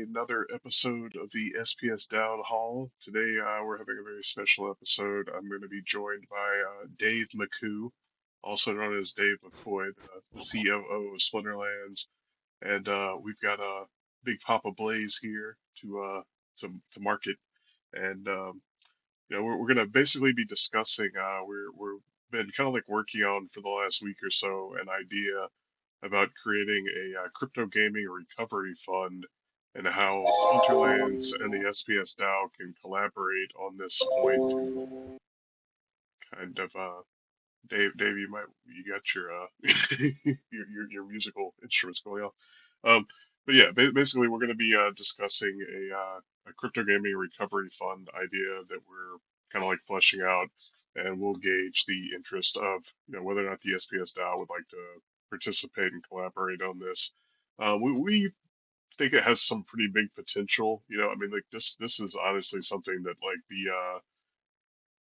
another episode of the SPS DAOn Hall. Today, we're having a very special episode. I'm going to be joined by Dave McCoo, also known as Dave McCoy, the COO of Splinterlands, and we've got Big Papa Blaze here to market, and we're going to basically be discussing. We're been kind of like working on for the last week or so an idea about creating a crypto gaming recovery fund and how Splinterlands and the SPS DAO can collaborate on this point to kind of Dave, you got your your musical instruments going on. But yeah, basically we're going to be discussing a crypto gaming recovery fund idea that we're kind of like fleshing out, and we'll gauge the interest of whether or not the SPS DAO would like to participate and collaborate on this. We think it has some pretty big potential. I mean, like this is honestly something that like the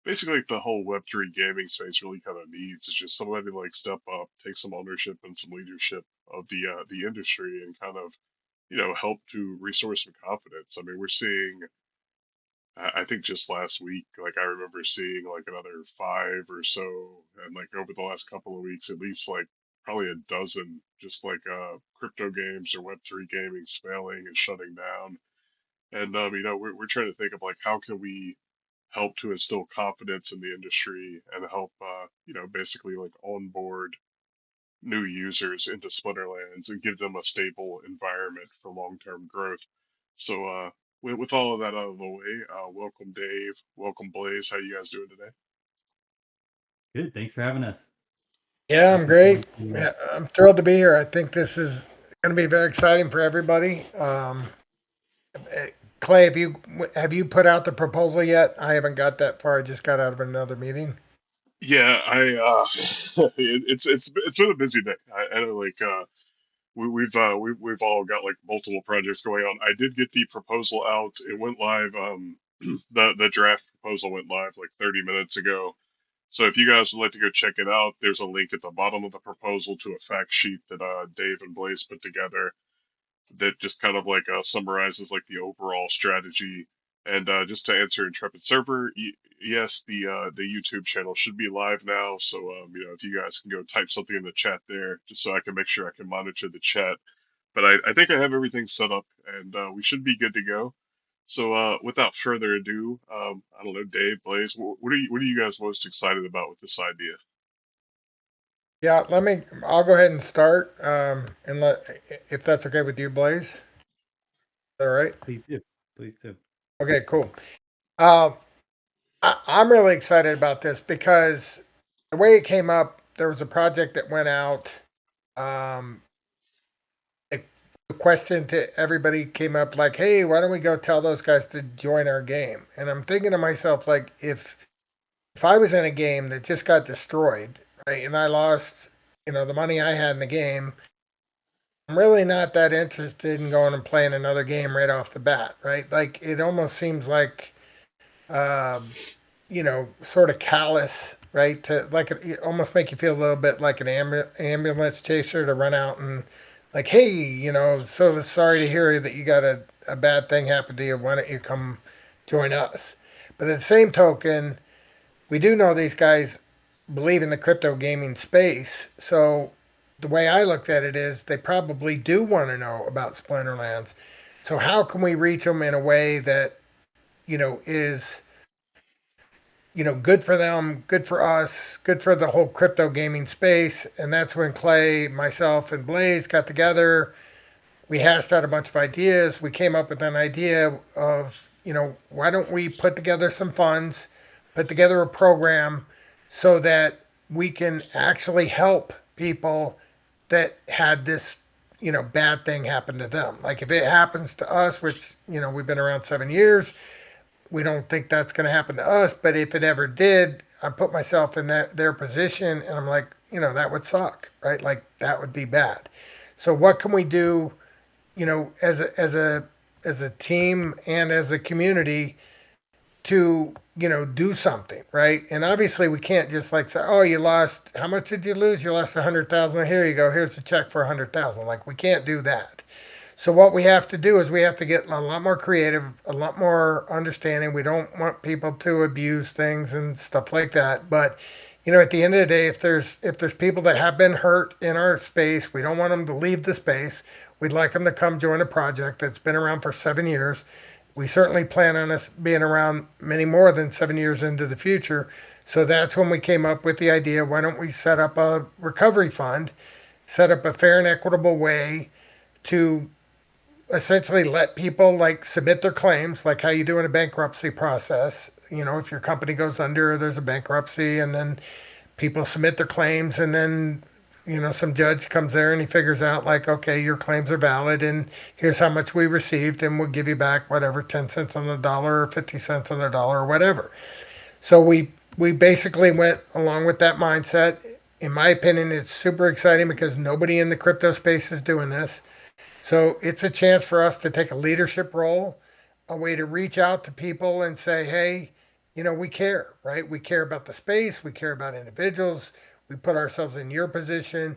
basically like the whole Web3 gaming space really kind of needs. It's just somebody to like step up, take some ownership and some leadership of the industry, and kind of help to restore some confidence. I mean, we're seeing. I think just last week, like I remember seeing like another five or so, and like over the last couple of weeks, at least like probably a dozen, just like crypto games or Web3 gaming failing and shutting down. And we're trying to think of like how can we help to instill confidence in the industry and help basically like onboard new users into Splinterlands and give them a stable environment for long-term growth. So with all of that out of the way, welcome Dave, welcome Blaze. How you guys doing today? Good. Thanks for having us. Yeah, I'm Looking great. forward to Yeah, I'm thrilled to be here. I think this is going to be very exciting for everybody. Clay, have you put out the proposal yet? I haven't got that far. I just got out of another meeting. Yeah, I it's been a busy day. I know like we've all got like multiple projects going on. I did get the proposal out. It went live. The draft proposal went live like 30 minutes ago. So if you guys would like to go check it out, there's a link at the bottom of the proposal to a fact sheet that Dave and Blaze put together that just kind of like summarizes like the overall strategy. And just to answer Intrepid Server, yes, the YouTube channel should be live now. So if you guys can go type something in the chat there, just so I can make sure I can monitor the chat. But I think I have everything set up, and we should be good to go. So without further ado, I don't know, Dave, Blaze, what are you guys most excited about with this idea? Yeah, I'll go ahead and start. And if that's okay with you, Blaze. Is that all right? Please do. Please do. Okay, cool. Uh, I'm really excited about this because the way it came up, there was a project that went out. Um, the question to everybody came up like, "Hey, why don't we go tell those guys to join our game?" And I'm thinking to myself like, if I was in a game that just got destroyed, right, and I lost, the money I had in the game, I'm really not that interested in going and playing another game right off the bat, right? Like it almost seems like, um, sort of callous, right? To like it almost make you feel a little bit like an ambulance chaser to run out and like, hey, so sorry to hear that you got a bad thing happen to you. Why don't you come join us? But at the same token, we do know these guys believe in the crypto gaming space. So the way I looked at it is they probably do want to know about Splinterlands. So how can we reach them in a way that, is good for them, good for us, good for the whole crypto gaming space. And that's when Clay, myself, and Blaze got together. We hashed out a bunch of ideas. We came up with an idea of, why don't we put together some funds, put together a program so that we can actually help people that had this, bad thing happen to them. Like if it happens to us, which, we've been around 7 years, we don't think that's going to happen to us. But if it ever did, I put myself in their position and I'm like, that would suck, right? Like that would be bad. So what can we do, as a team and as a community to do something, right? And obviously we can't just like say, oh, you lost, how much did you lose? You lost 100,000. Here you go, here's a check for 100,000. Like we can't do that. So what we have to do is we have to get a lot more creative, a lot more understanding. We don't want people to abuse things and stuff like that. But at the end of the day, if there's people that have been hurt in our space, we don't want them to leave the space. We'd like them to come join a project that's been around for 7 years. We certainly plan on us being around many more than 7 years into the future. So that's when we came up with the idea, why don't we set up a recovery fund, set up a fair and equitable way to essentially let people like submit their claims, like how you do in a bankruptcy process. If your company goes under, there's a bankruptcy, and then people submit their claims, and then some judge comes there and he figures out like, okay, your claims are valid, and here's how much we received, and we'll give you back whatever, 10 cents on the dollar or 50 cents on the dollar or whatever. So we basically went along with that mindset. In my opinion, it's super exciting because nobody in the crypto space is doing this. So it's a chance for us to take a leadership role, a way to reach out to people and say, hey, we care, right? We care about the space, we care about individuals, we put ourselves in your position,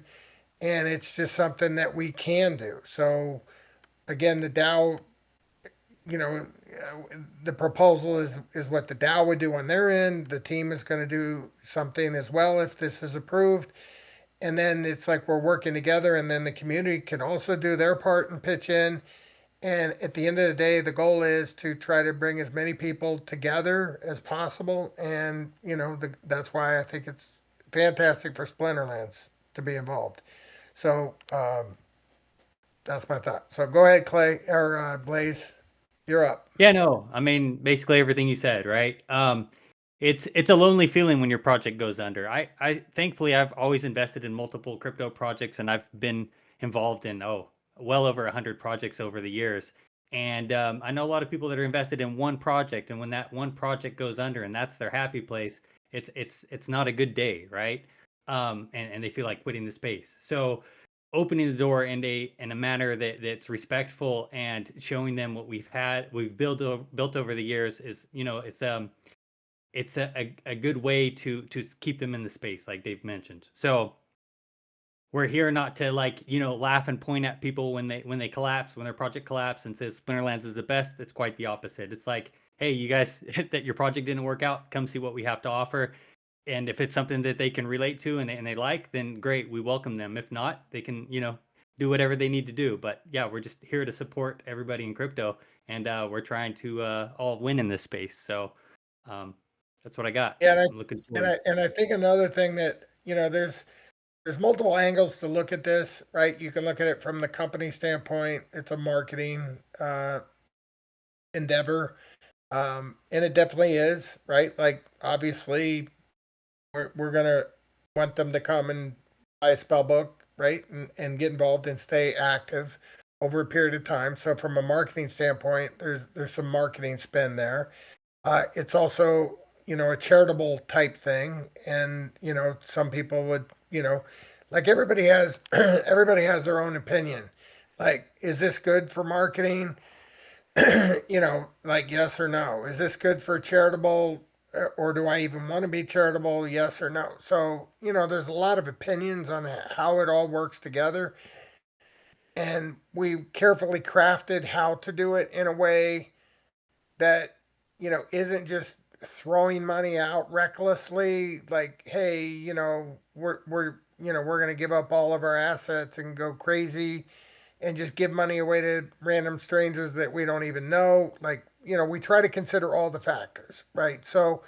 and it's just something that we can do. So again, the DAO, you know, the proposal is what the DAO would do on their end. The team is going to do something as well if this is approved. And then it's like we're working together, and then the community can also do their part and pitch in. And at the end of the day, the goal is to try to bring as many people together as possible. And, that's why I think it's fantastic for Splinterlands to be involved. So that's my thought. So go ahead, Clay, or Blaze, you're up. Yeah, no, I mean, basically everything you said, right? It's a lonely feeling when your project goes under. I thankfully I've always invested in multiple crypto projects, and I've been involved in well over 100 projects over the years. And I know a lot of people that are invested in one project, and when that one project goes under and that's their happy place, it's not a good day, right? And they feel like quitting the space. So opening the door in a manner that's respectful and showing them what we've built over the years is, it's a good way to keep them in the space, like Dave mentioned. So we're here not to laugh and point at people when they collapse, when their project collapse and says Splinterlands is the best. It's quite the opposite. It's like, hey, you guys, that your project didn't work out, come see what we have to offer. And if it's something that they can relate to and they like, then great, we welcome them. If not, they can, do whatever they need to do. But yeah, we're just here to support everybody in crypto, and we're trying to all win in this space. So that's what I got. Yeah, I'm looking forward. and I think another thing that there's multiple angles to look at this, right? You can look at it from the company standpoint. It's a marketing endeavor, and it definitely is, right? Like obviously, we're gonna want them to come and buy a spell book, right, and get involved and stay active over a period of time. So from a marketing standpoint, there's some marketing spend there. It's also a charitable type thing, and some people would like everybody has their own opinion. Like, is this good for marketing? Like yes or no. Is this good for charitable, or do I even want to be charitable? Yes or no. So there's a lot of opinions on how it all works together, and we carefully crafted how to do it in a way that isn't just throwing money out recklessly, like, hey, we're going to give up all of our assets and go crazy and just give money away to random strangers that we don't even know. Like, we try to consider all the factors, right? So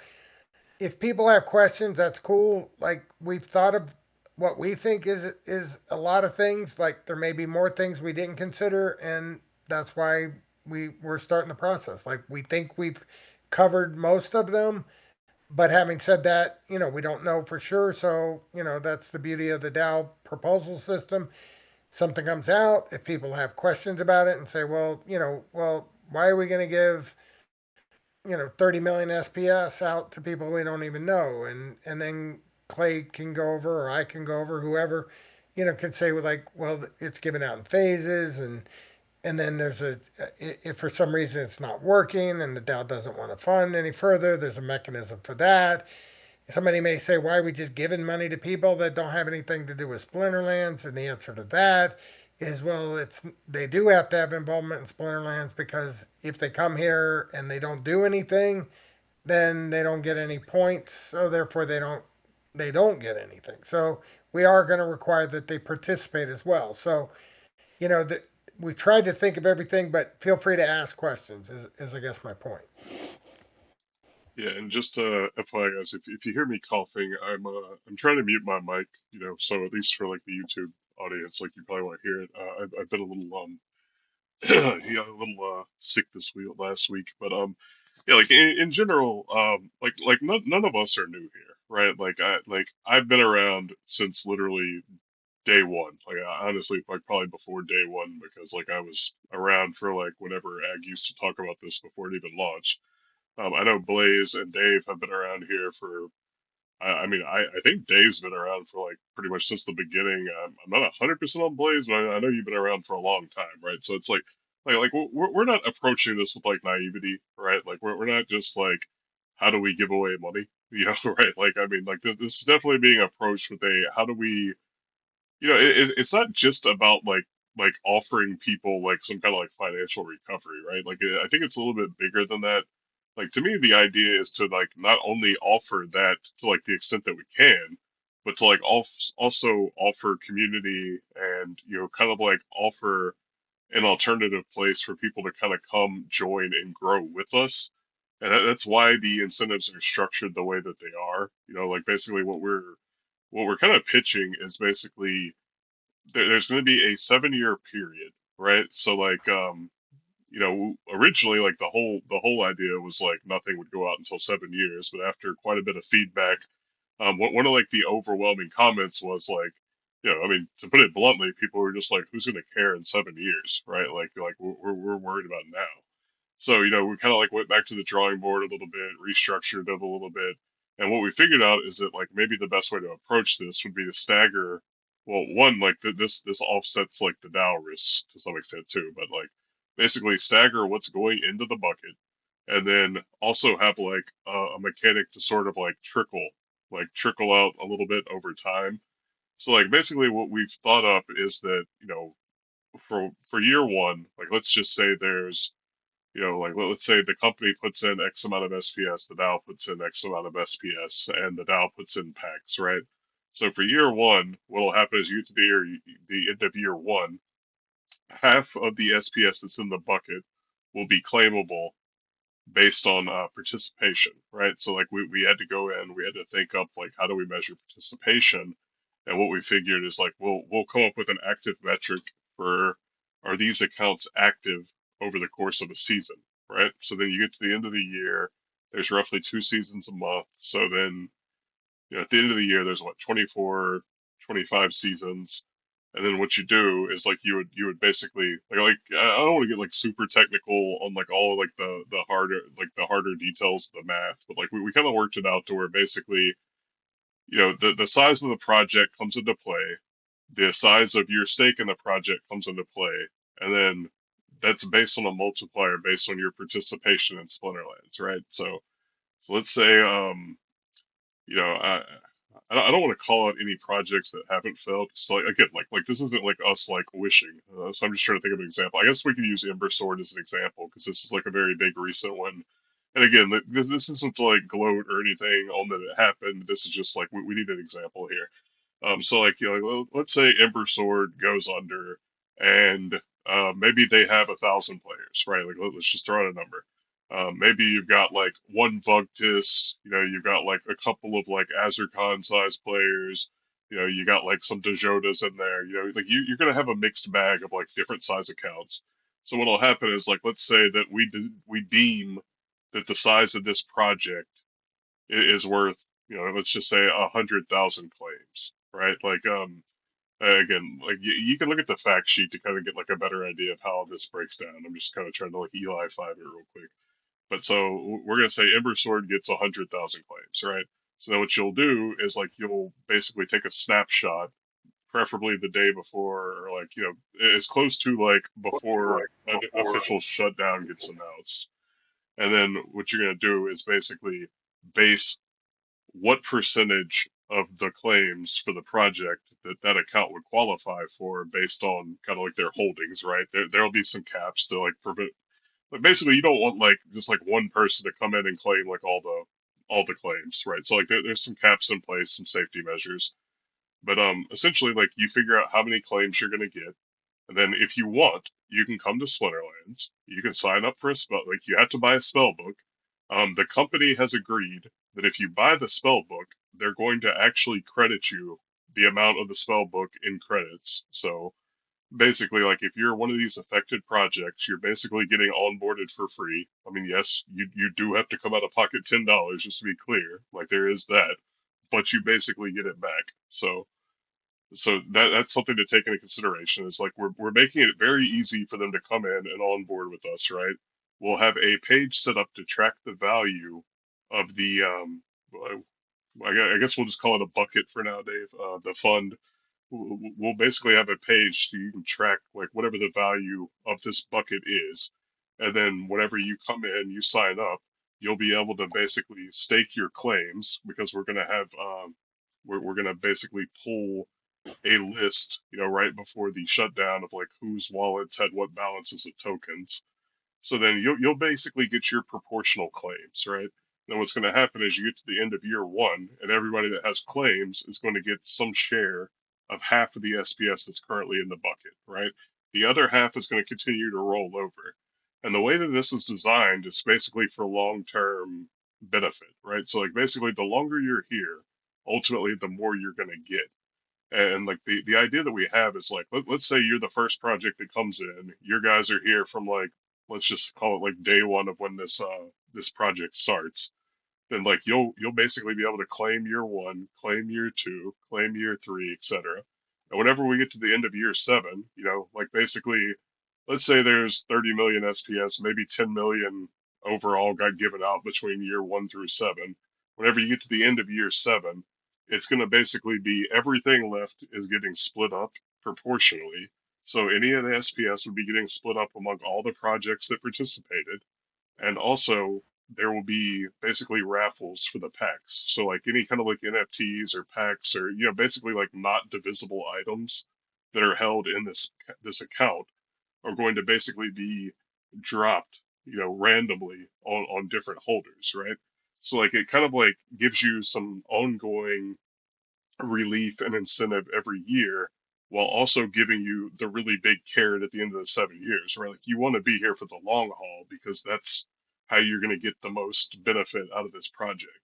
if people have questions, that's cool. Like, we've thought of what we think is a lot of things. Like, there may be more things we didn't consider, and that's why we're starting the process. Like, we think we've covered most of them, but having said that, we don't know for sure. So that's the beauty of the DAO proposal system. Something comes out, if people have questions about it and say, well, why are we going to give 30 million SPS out to people we don't even know? And then Clay can go over, or I can go over, whoever can say, well, it's given out in phases, and then there's if for some reason it's not working and the DAO doesn't want to fund any further, there's a mechanism for that. Somebody may say, why are we just giving money to people that don't have anything to do with Splinterlands? And the answer to that is, well, they do have to have involvement in Splinterlands, because if they come here and they don't do anything, then they don't get any points. So therefore, they don't get anything. So we are going to require that they participate as well. So that we've tried to think of everything, but feel free to ask questions. Is I guess my point. Yeah, and just FYI, guys, if you hear me coughing, I'm trying to mute my mic, so at least for like the YouTube audience, like you probably won't hear it. I've been a little yeah, a little sick this week, last week, but yeah, like in general, like none of us are new here, right? I've been around since literally day one. Like honestly, like probably before day one, because like I was around for like whenever Ag used to talk about this before it even launched. I know Blaze and Dave have been around here for. I mean, I think Dave's been around for like pretty much since the beginning. I'm not 100% on Blaze, but I know you've been around for a long time, right? So it's like we're not approaching this with like naivety, right? Like we're not just like, how do we give away money, right? Like I mean, like this is definitely being approached with a how do we it's not just about like offering people like some kind of like financial recovery, right? I think it's a little bit bigger than that. Like to me, the idea is to like not only offer that to like the extent that we can, but to like also offer community and kind of like offer an alternative place for people to kind of come join and grow with us. And that's why the incentives are structured the way that they are. Like basically what we're kind of pitching is basically there's going to be a 7 year period, right? So originally like the whole idea was like nothing would go out until 7 years, but after quite a bit of feedback, one of like the overwhelming comments was like, I mean, to put it bluntly, people were just like, who's going to care in 7 years, right? Like we're worried about now. So, we kind of like went back to the drawing board a little bit, restructured it a little bit. And what we figured out is that like maybe the best way to approach this would be to stagger, well, one, like this offsets like the DAO risks to some extent too, but like basically stagger what's going into the bucket and then also have like a mechanic to sort of like trickle out a little bit over time. So like basically what we've thought up is that, for year one, like let's just say there's like let's say the company puts in X amount of SPS, the DAO puts in X amount of SPS, and the DAO puts in packs, right? So for year one, what'll happen is you to the end of year one, half of the SPS that's in the bucket will be claimable based on participation, right? So like we had to go in, we had to think up like how do we measure participation, and what we figured is like we'll come up with an active metric for are these accounts active over the course of a season, right? So then you get to the end of the year, there's roughly 2 seasons a month, so then at the end of the year there's what 24, 25 seasons, and then what you do is like you would basically like I don't want to get like super technical on like all like the harder details of the math, but like we kind of worked it out to where basically the size of the project comes into play, the size of your stake in the project comes into play, and then that's based on a multiplier based on your participation in Splinterlands, right? So let's say you know, I don't want to call out any projects that haven't failed. So like again, like this isn't like us like wishing. So I'm just trying to think of an example. I guess we could use Ember Sword as an example because this is like a very big recent one. And again, this isn't to like gloat or anything on that it happened. This is just like we need an example here. So like let's say Ember Sword goes under, and maybe they have 1,000 players, right? Like let's just throw out a number. Maybe you've got like one Vugtis, you've got like a couple of like Azurkhan size players, you got like some Dejotas in there, like you're gonna have a mixed bag of like different size accounts. So what'll happen is like let's say that we deem that the size of this project is worth, let's just say 100,000 claims, right? Like again, like you can look at the fact sheet to kind of get like a better idea of how this breaks down. I'm just kind of trying to like Eli 5 it real quick. But so we're gonna say Ember Sword gets 100,000 claims, right? So then what you'll do is like you'll basically take a snapshot, preferably the day before, or like as close to like before an official shutdown gets announced. And then what you're gonna do is basically base what percentage of the claims for the project that that account would qualify for based on kind of like their holdings, right? There'll be some caps to like prevent, but basically you don't want like just like one person to come in and claim like all the claims, right? So like there's some caps in place, some safety measures, but essentially like you figure out how many claims you're gonna get, and then if you want, you can come to Splinterlands. You can sign up for a spell. Like you have to buy a spell book. The company has agreed that if you buy the spell book, they're going to actually credit you the amount of the spell book in credits. So basically, like if you're one of these affected projects, you're basically getting onboarded for free. I mean, yes, you do have to come out of pocket $10 just to be clear. Like there is that, but you basically get it back. So that's something to take into consideration. Is like we're making it very easy for them to come in and on board with us, right? We'll have a page set up to track the value of the I guess we'll just call it a bucket for now, Dave. The fund. We'll basically have a page so you can track like whatever the value of this bucket is, and then whenever you come in, you sign up, you'll be able to basically stake your claims because we're gonna have we're gonna basically pull a list, you know, right before the shutdown of like whose wallets had what balances of tokens. So then you'll basically get your proportional claims, right? Then what's going to happen is you get to the end of year one, and everybody that has claims is going to get some share of half of the SPS that's currently in the bucket, right? The other half is going to continue to roll over. And the way that this is designed is basically for long-term benefit, right? So like basically the longer you're here, ultimately the more you're going to get. And like the idea that we have is like let's say you're the first project that comes in. Your guys are here from like let's just call it like day one of when this project starts. Then like you'll basically be able to claim year one, claim year two, claim year three, etc. And whenever we get to the end of year seven, you know, like basically let's say there's 30 million SPS, maybe 10 million overall got given out between year one through seven. Whenever you get to the end of year seven, it's going to basically be everything left is getting split up proportionally. So any of the SPS would be getting split up among all the projects that participated. And also, there will be basically raffles for the packs. So, like any kind of like NFTs or packs or, you know, basically like not divisible items that are held in this account are going to basically be dropped, you know, randomly on different holders, right? So like it kind of like gives you some ongoing relief and incentive every year while also giving you the really big carrot at the end of the 7 years, right? Like you want to be here for the long haul because that's how you're going to get the most benefit out of this project.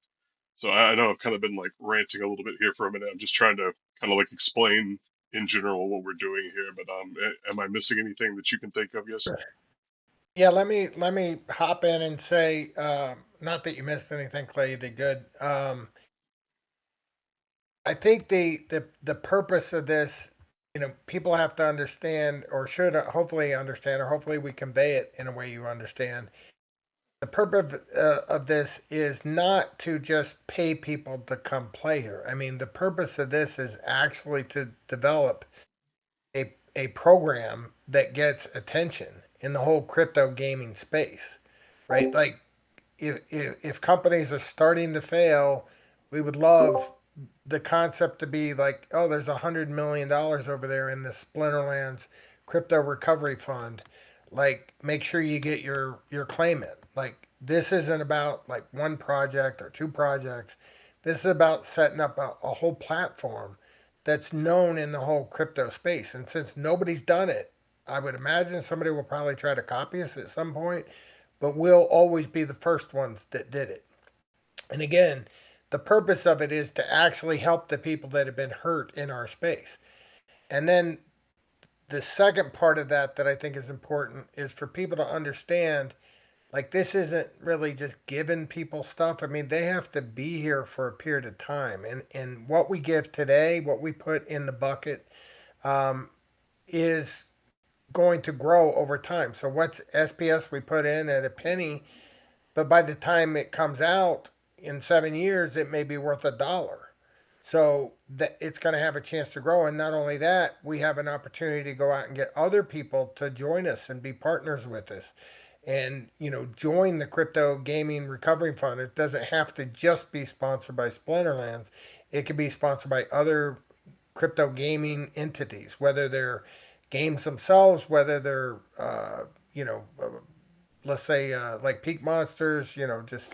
So I know I've kind of been like ranting a little bit here for a minute. I'm just trying to kind of like explain in general what we're doing here, but am I missing anything that you can think of? Yes. Yeah, let me hop in and say, not that you missed anything, Clay. You did good. I think the purpose of this, people have to understand, or should hopefully understand, or hopefully we convey it in a way you understand. The purpose of this is not to just pay people to come play here. I mean, the purpose of this is actually to develop a program that gets attention in the whole crypto gaming space, right? Like if companies are starting to fail, we would love the concept to be like, oh, there's $100 million over there in the Splinterlands crypto recovery fund. Like, make sure you get your claim in. Like, this isn't about like one project or two projects. This is about setting up a whole platform that's known in the whole crypto space. And since nobody's done it, I would imagine somebody will probably try to copy us at some point, but we'll always be the first ones that did it. And again, the purpose of it is to actually help the people that have been hurt in our space. And then the second part of that I think is important is for people to understand, like, this isn't really just giving people stuff. I mean, they have to be here for a period of time. And what we give today, what we put in the bucket, um, is going to grow over time. So what's SPS we put in at a penny, but by the time it comes out in 7 years, it may be worth $1. So that it's going to have a chance to grow. And not only that, we have an opportunity to go out and get other people to join us and be partners with us and join the crypto gaming recovery fund. It doesn't have to just be sponsored by Splinterlands. It could be sponsored by other crypto gaming entities, whether they're games themselves, whether they're, you know, let's say like Peak Monsters, just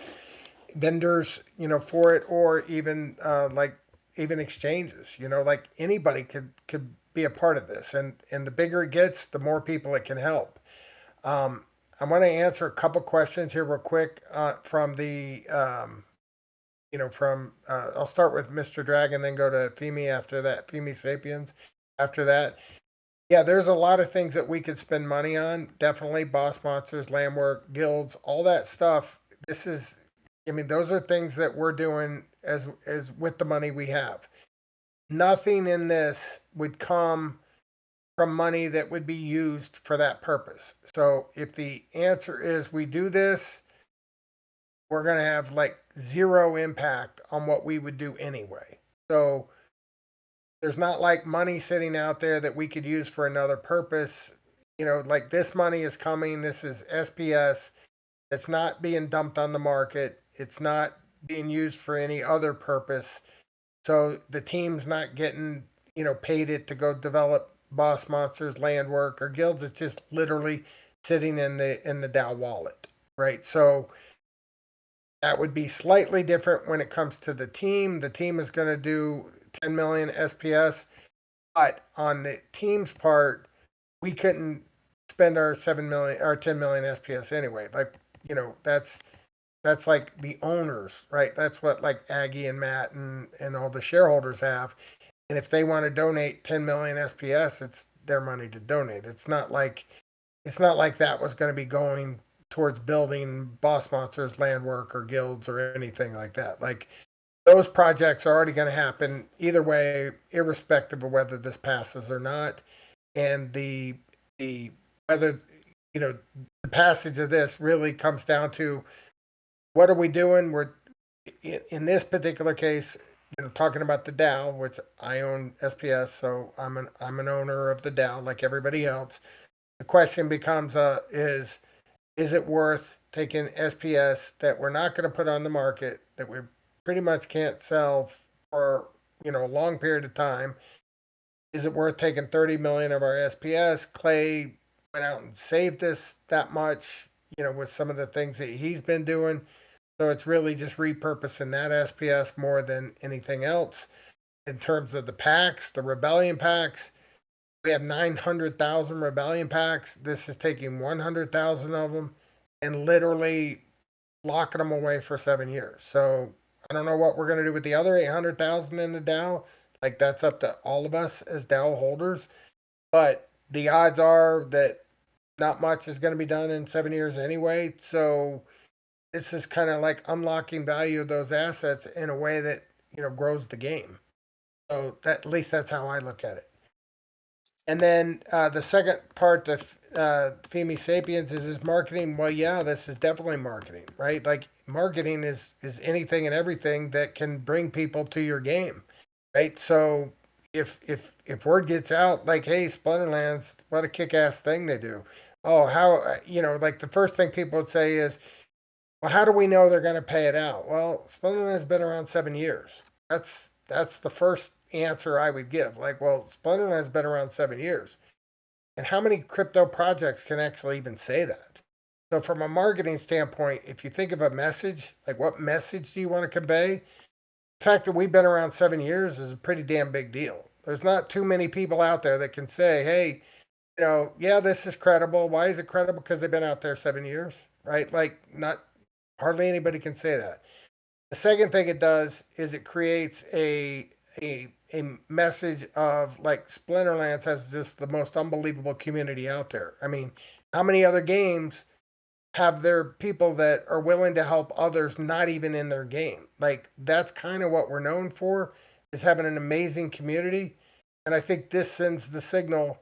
vendors, for it, or even like even exchanges, like anybody could be a part of this, and the bigger it gets, the more people it can help. Um, I want to answer a couple questions here real quick from the from I'll start with Mr. Dragon, then go to Femi after that, Femi Sapiens after that. Yeah, there's a lot of things that we could spend money on. Definitely boss monsters, land work, guilds, all that stuff. This is, I mean, those are things that we're doing as with the money we have. Nothing in this would come from money that would be used for that purpose. So if the answer is we do this, we're going to have like zero impact on what we would do anyway. So there's not like money sitting out there that we could use for another purpose. Like this money is coming. This is SPS. It's not being dumped on the market. It's not being used for any other purpose. So the team's not getting, paid it to go develop boss monsters, land work, or guilds. It's just literally sitting in the DAO wallet, right? So that would be slightly different when it comes to the team. The team is going to do 10 million SPS, but on the team's part, we couldn't spend our 7 million or 10 million SPS anyway. Like, that's like the owners, right? That's what like Aggie and Matt and all the shareholders have. And if they want to donate 10 million SPS, it's their money to donate. It's not like that was going to be going towards building boss monsters, land work, or guilds or anything like that. Like those projects are already going to happen either way, irrespective of whether this passes or not. And the whether the passage of this really comes down to what are we doing? We're in this particular case, talking about the DAO, which I own SPS, so I'm an owner of the DAO like everybody else. The question becomes is it worth taking SPS that we're not going to put on the market, that we pretty much can't sell for a long period of time? Is it worth taking 30 million of our SPS? Clay went out and saved us that much, with some of the things that he's been doing. So it's really just repurposing that SPS more than anything else. In terms of the packs, the Rebellion packs, we have 900,000 Rebellion packs. This is taking 100,000 of them and literally locking them away for 7 years. So I don't know what we're going to do with the other 800,000 in the DAO. Like that's up to all of us as DAO holders. But the odds are that not much is going to be done in 7 years anyway. So this is kind of like unlocking value of those assets in a way that grows the game. So that at least that's how I look at it. And then the second part, the Femi Sapiens, is marketing. Well, yeah, this is definitely marketing, right? Like marketing is anything and everything that can bring people to your game, right? So if word gets out, like, hey, Splinterlands, what a kick-ass thing they do. Oh, how like the first thing people would say is, well, how do we know they're going to pay it out? Well, Splinterland has been around 7 years. That's the first answer I would give. Like, well, Splinterland has been around 7 years. And how many crypto projects can actually even say that? So from a marketing standpoint, if you think of a message, like what message do you want to convey? The fact that we've been around 7 years is a pretty damn big deal. There's not too many people out there that can say, hey, yeah, this is credible. Why is it credible? Because they've been out there 7 years, right? Like, not hardly anybody can say that. The second thing it does is it creates a message of like Splinterlands has just the most unbelievable community out there. I mean, how many other games have their people that are willing to help others not even in their game? Like that's kind of what we're known for, is having an amazing community. And I think this sends the signal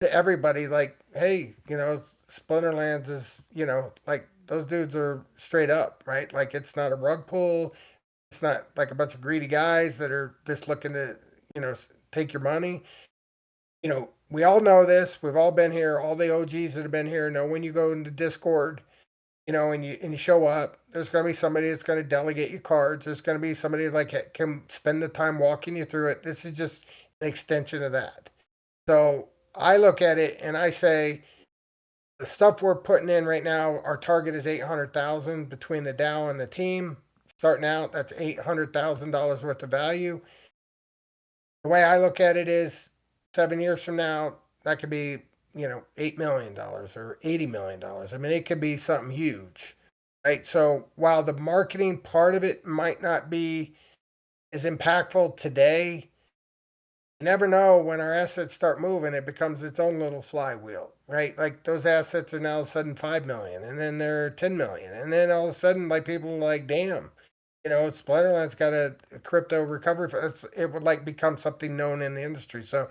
to everybody like, hey, Splinterlands is, like those dudes are straight up, right? Like it's not a rug pull. It's not like a bunch of greedy guys that are just looking to, take your money. We all know this. We've all been here. All the OGs that have been here know when you go into Discord, and you show up, there's going to be somebody that's going to delegate you cards. There's going to be somebody like can spend the time walking you through it. This is just an extension of that. So I look at it and I say the stuff we're putting in right now, our target is 800,000 between the DAO and the team. Starting out, that's $800,000 worth of value. The way I look at it is 7 years from now, that could be, $8 million or $80 million. I mean, it could be something huge, right? So while the marketing part of it might not be as impactful today, you never know when our assets start moving, it becomes its own little flywheel, right? Like those assets are now all of a sudden 5 million and then they're 10 million. And then all of a sudden, like people are like, damn, Splinterland's got a crypto recovery. It would like become something known in the industry. So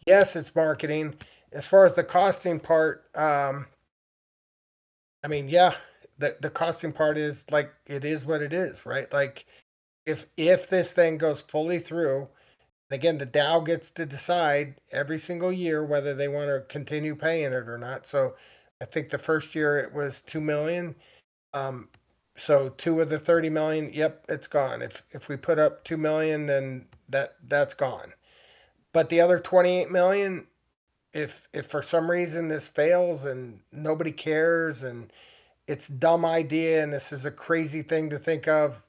yes, it's marketing. As far as the costing part, I mean, yeah, the costing part is like it is what it is, right? Like if this thing goes fully through, and again, the DAO gets to decide every single year whether they want to continue paying it or not. So I think the first year it was 2 million. Um, so two of the 30 million, yep, it's gone. If we put up 2 million, then that's gone. But the other 28 million, if for some reason this fails and nobody cares and it's dumb idea and this is a crazy thing to think of,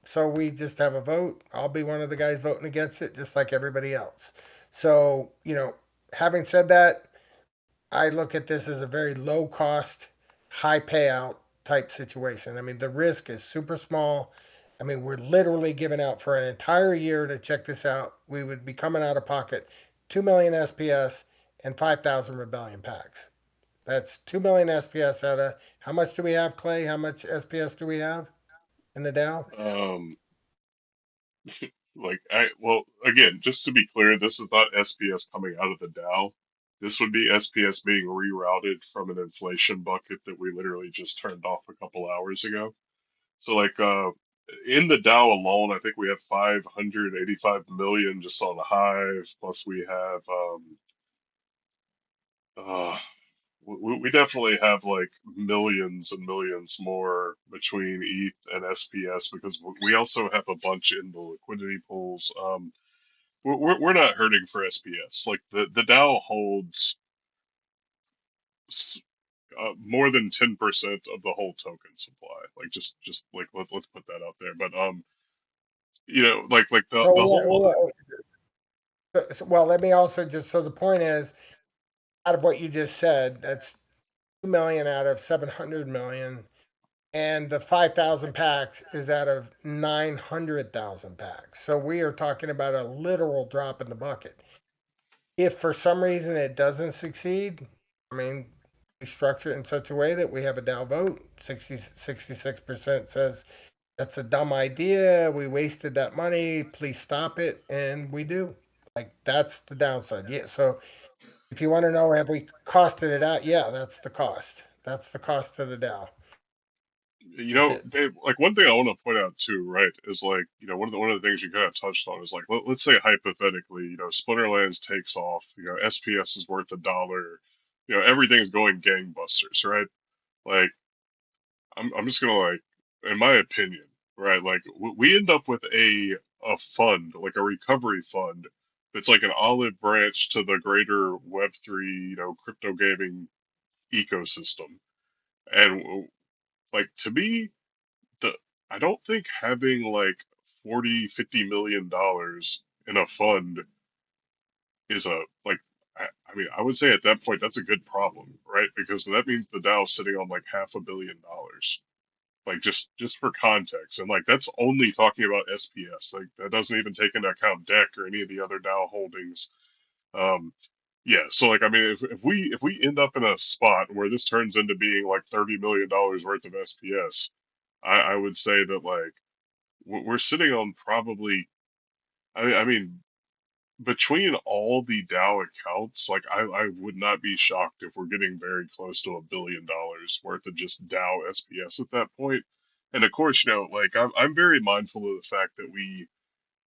so we just have a vote. I'll be one of the guys voting against it, just like everybody else. So, having said that, I look at this as a very low cost, high payout type situation. I mean, the risk is super small. I mean, we're literally giving out for an entire year to check this out. We would be coming out of pocket 2 million SPS and 5,000 Rebellion packs. That's 2 million SPS out of how much do we have, Clay? How much SPS do we have in the DAO? Um, well, again, just to be clear, this is not SPS coming out of the DAO. This would be SPS being rerouted from an inflation bucket that we literally just turned off a couple hours ago. So, in the DAO alone, I think we have 585 million just on the Hive, plus we have, uh, we definitely have like millions and millions more between ETH and SPS because we also have a bunch in the liquidity pools. We're not hurting for SPS. Like the DAO holds more than 10% of the whole token supply. Like just like let's put that out there. But like the So, the whole well, let me also just so the point is out of what you just said, that's 2 million out of 700 million, and the 5,000 packs is out of 900,000 packs. So we are talking about a literal drop in the bucket. If for some reason it doesn't succeed, I mean, we structure it in such a way that we have a DAO vote. 66% says that's a dumb idea. We wasted that money. Please stop it. And we do. Like, that's the downside. Yeah. So if you want to know, have we costed it out? Yeah, that's the cost. That's the cost to the DAO. That's it. Dave, like one thing I want to point out too, right, is like, one of the things you kind of touched on is like, let's say hypothetically, Splinterlands takes off, SPS is worth $1, everything's going gangbusters, right? Like, I'm just gonna like, in my opinion, right, like we end up with a fund, like a recovery fund, that's like an olive branch to the greater Web3, crypto gaming ecosystem, and like to me the I don't think having like 40, $50 million in a fund is a like I mean I would say at that point that's a good problem, right? Because that means the Dow's sitting on like $500 million. Like just for context. And like that's only talking about SPS. Like that doesn't even take into account deck or any of the other Dow holdings. Um yeah, so like I mean if we end up in a spot where this turns into being like $30 million worth of SPS, I would say that like we're sitting on probably I mean between all the DAO accounts, like I would not be shocked if we're getting very close to $1 billion worth of just DAO SPS at that point. And of course, like I'm very mindful of the fact that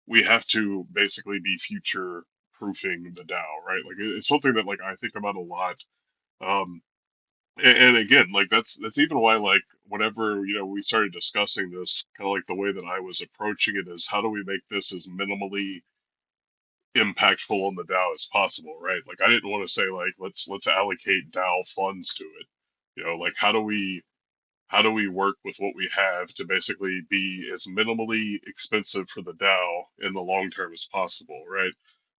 we have to basically be future proofing the DAO, right? Like it's something that like I think about a lot. Um, and again, like that's even why, like, whenever we started discussing this, kind of like the way that I was approaching it is, how do we make this as minimally impactful on the DAO as possible, right? Like, I didn't want to say like let's allocate DAO funds to it. Like, how do we work with what we have to basically be as minimally expensive for the DAO in the long term as possible, right?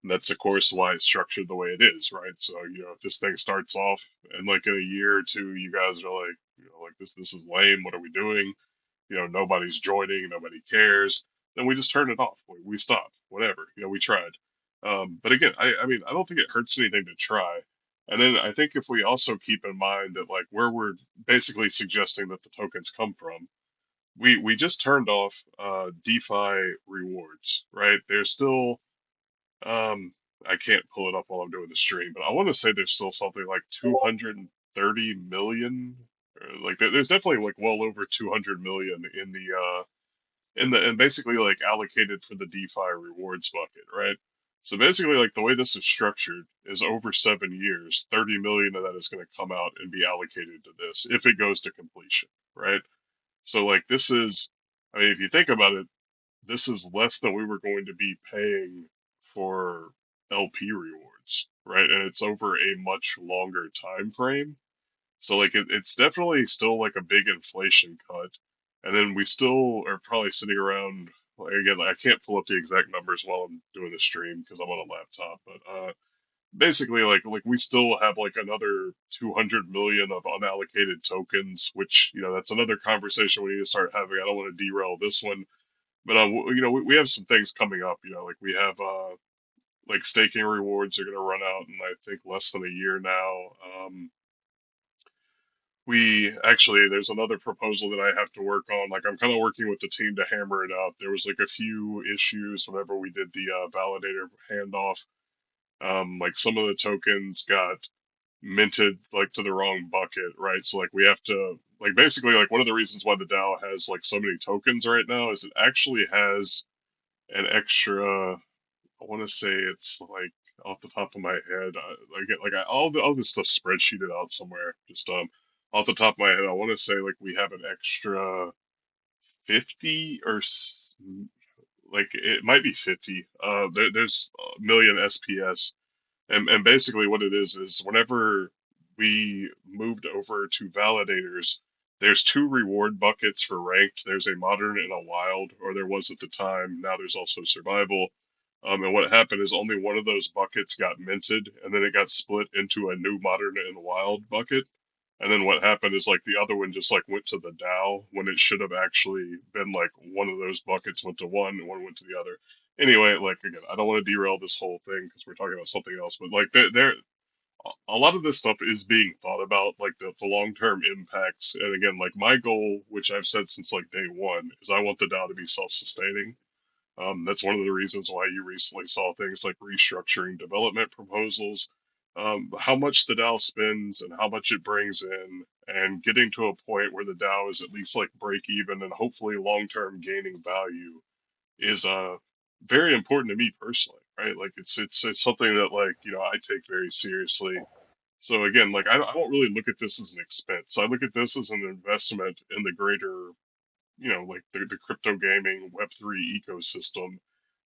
And that's of course why it's structured the way it is, right? So, if this thing starts off and like in a year or two, you guys are like, like this is lame. What are we doing? Nobody's joining, nobody cares. Then we just turn it off. We stop. Whatever. We tried. But again, I mean, I don't think it hurts anything to try. And then I think if we also keep in mind that, like, where we're basically suggesting that the tokens come from, we just turned off DeFi rewards, right? There's still I can't pull it up while I'm doing the stream, but I want to say there's still something like 230 million. Like, there's definitely like well over 200 million in and basically like allocated for the DeFi rewards bucket, right? So basically, like, the way this is structured is over 7 years, 30 million of that is going to come out and be allocated to this if it goes to completion, right? So, like, this is, I mean, if you think about it, this is less than we were going to be paying for LP rewards, right? And it's over a much longer time frame. So, like, it's definitely still like a big inflation cut. And then we still are probably sitting around, like, again, like, I can't pull up the exact numbers while I'm doing the stream because I'm on a laptop, but basically, like we still have like another 200 million of unallocated tokens, which, that's another conversation we need to start having. I don't want to derail this one, but we have some things coming up. Like, we have like staking rewards are going to run out in, I think, less than a year now. We actually, there's another proposal that I have to work on. Like, I'm kind of working with the team to hammer it out. There was like a few issues whenever we did the validator handoff. Like, some of the tokens got minted like to the wrong bucket, right? So, like, we have to, like, basically, like, one of the reasons why the DAO has like so many tokens right now is it actually has an extra, I want to say it's like, off the top of my head, all this stuff spreadsheeted out somewhere. Just off the top of my head, I want to say like we have an extra 50 or like it might be 50. There's a million SPS, and basically what it is whenever we moved over to validators, there's two reward buckets for ranked. There's a modern and a wild, or there was at the time. Now there's also survival. And what happened is only one of those buckets got minted, and then it got split into a new modern and wild bucket. And then what happened is, like, the other one just like went to the DAO when it should have actually been like one of those buckets went to one and one went to the other. Anyway, like, again, I don't want to derail this whole thing because we're talking about something else, but like there a lot of this stuff is being thought about, like the long term impacts. And again, like, my goal, which I've said since like day one, is I want the DAO to be self sustaining. That's one of the reasons why you recently saw things like restructuring development proposals, how much the DAO spends and how much it brings in, and getting to a point where the DAO is at least like break even and hopefully long term gaining value is very important to me personally, right? Like, it's something that, like, I take very seriously. So again, like, I don't really look at this as an expense. I look at this as an investment in the greater, like the crypto gaming Web3 ecosystem,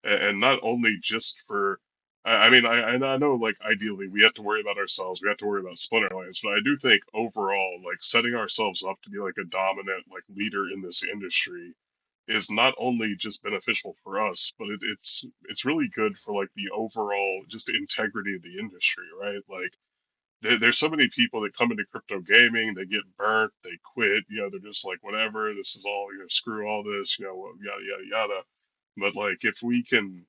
and not only just for. I mean, I know, like, ideally we have to worry about ourselves, we have to worry about Splinterlands, but I do think overall, like, setting ourselves up to be like a dominant like leader in this industry is not only just beneficial for us, but it's really good for like the overall just integrity of the industry, right? Like, there's so many people that come into crypto gaming, they get burnt, they quit, they're just like, whatever, this is all, screw all this, yada yada yada. But, like, if we can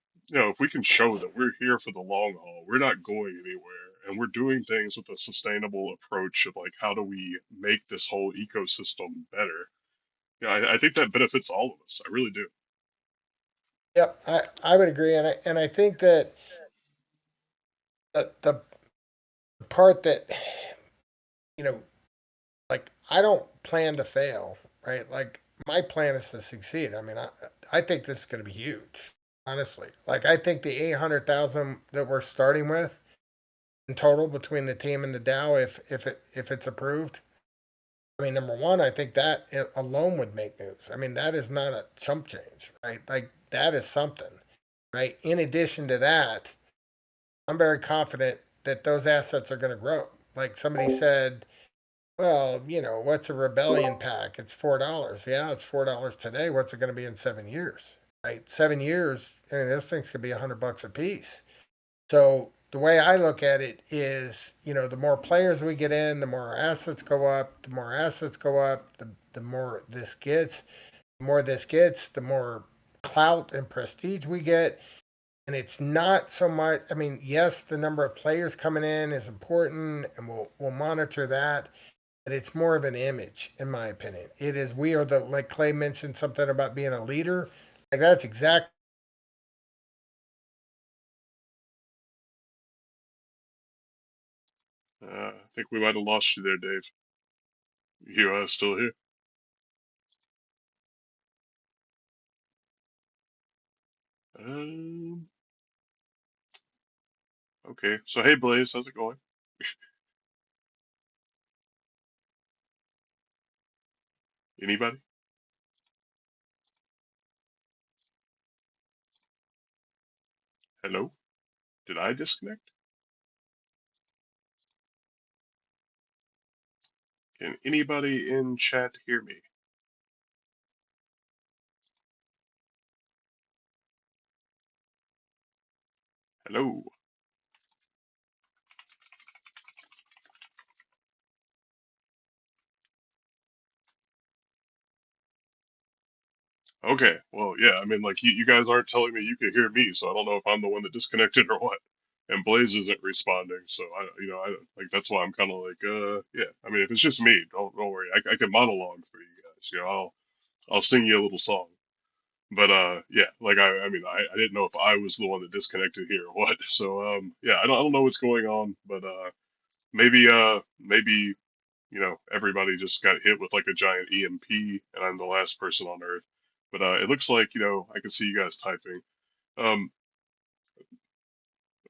show that we're here for the long haul, we're not going anywhere, and we're doing things with a sustainable approach of like, how do we make this whole ecosystem better? I think that benefits all of us. I really do. Yep, I would agree, and I think that the part that you know, like, I don't plan to fail, right? Like, my plan is to succeed. I mean, I think this is going to be huge, honestly. Like, I think the 800,000 that we're starting with in total between the team and the DAO, if it's approved, I mean, number one, I think that alone would make news. I mean, that is not a chump change, right? Like that is something, right? In addition to that, I'm very confident that those assets are going to grow. Like somebody said, well, what's a rebellion pack? It's $4. Yeah, it's $4 today. What's it going to be in 7 years? Right? 7 years, I mean, those things could be $100 a piece. So the way I look at it is, the more players we get in, the more our assets go up. The more assets go up, the more this gets. The more this gets, the more clout and prestige we get. And it's not so much. I mean, yes, the number of players coming in is important, and we'll monitor that. But it's more of an image, in my opinion. It is. We are the, like Clay mentioned something about being a leader. Like that's exactly. I think we might have lost you there, Dave. You still here? Um. Okay. So hey, Blaze, how's it going? Anybody? Hello? Did I disconnect? Can anybody in chat hear me? Hello? Okay, well, yeah, I mean, like, you guys aren't telling me you can hear me, so I don't know if I'm the one that disconnected or what. And Blaze isn't responding, so like, that's why I'm kind of like, yeah. I mean, if it's just me, don't worry. I can monologue for you guys. I'll sing you a little song. But yeah, like, I didn't know if I was the one that disconnected here or what. So yeah, I don't know what's going on, but maybe everybody just got hit with like a giant EMP, and I'm the last person on Earth. But it looks like, I can see you guys typing. Um,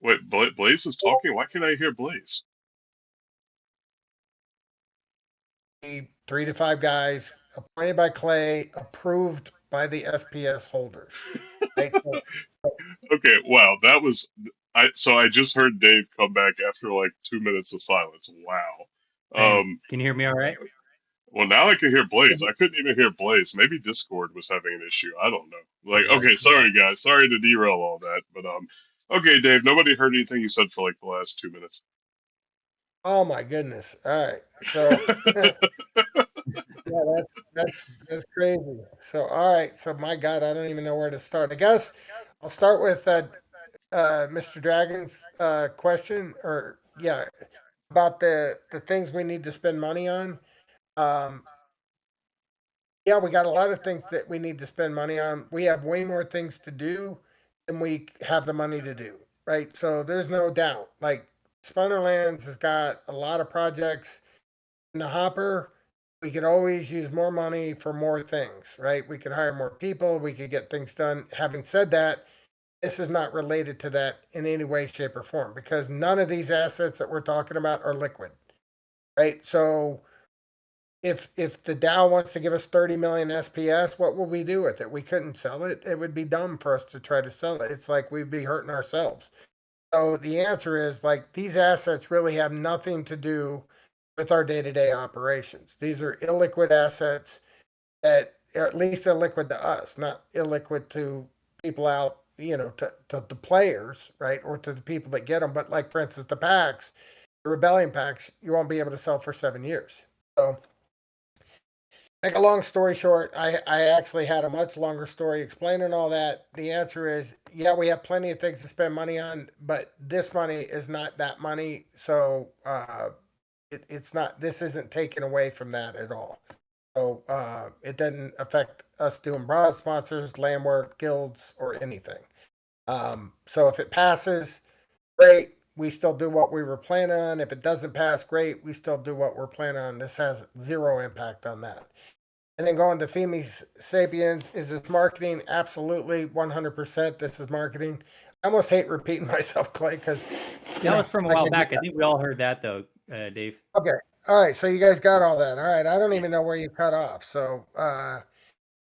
wait, Blaze is talking? Why can't I hear Blaze? 3 to 5 guys appointed by Clay, approved by the SPS holders. Right? Okay, wow, that was so I just heard Dave come back after like 2 minutes of silence. Wow. Same. Um, Can you hear me all right? well, now I can hear Blaze. I couldn't even hear Blaze. Maybe Discord was having an issue. I don't know. Like, okay, sorry guys, sorry to derail all that, but okay, Dave. Nobody heard anything you said for like the last 2 minutes. Oh my goodness! All right, so yeah, that's crazy. So all right, so my God, I don't even know where to start. I guess I'll start with Mr. Dragon's question, or yeah, about the things we need to spend money on. Um, yeah, we got a lot of things that we need to spend money on. We have way more things to do than we have the money to do, right? So there's no doubt. Like Spunnerlands has got a lot of projects in the hopper. We could always use more money for more things, right? We could hire more people. We could get things done. Having said that, this is not related to that in any way, shape, or form because none of these assets that we're talking about are liquid, right? So if the Dow wants to give us 30 million SPS, what will we do with it? We couldn't sell it. It would be dumb for us to try to sell it. It's like we'd be hurting ourselves. So the answer is like these assets really have nothing to do with our day-to-day operations. These are illiquid assets that are at least illiquid to us, not illiquid to people out, to the players, right? Or to the people that get them. But like, for instance, the packs, the rebellion packs, you won't be able to sell for 7 years. So make a long story short, I actually had a much longer story explaining all that. The answer is, yeah, we have plenty of things to spend money on, but this money is not that money. So it's not, this isn't taken away from that at all. So it doesn't affect us doing broad sponsors, land work, guilds, or anything. So if it passes, great. We still do what we were planning on. If it doesn't pass, great. We still do what we're planning on. This has zero impact on that. And then going to Femi Sapiens, is this marketing? Absolutely, 100%. This is marketing. I almost hate repeating myself, Clay, because That was from a while back. I think we all heard that though, Dave. Okay, All right, so you guys got all that. All right, I don't even know where you cut off. So on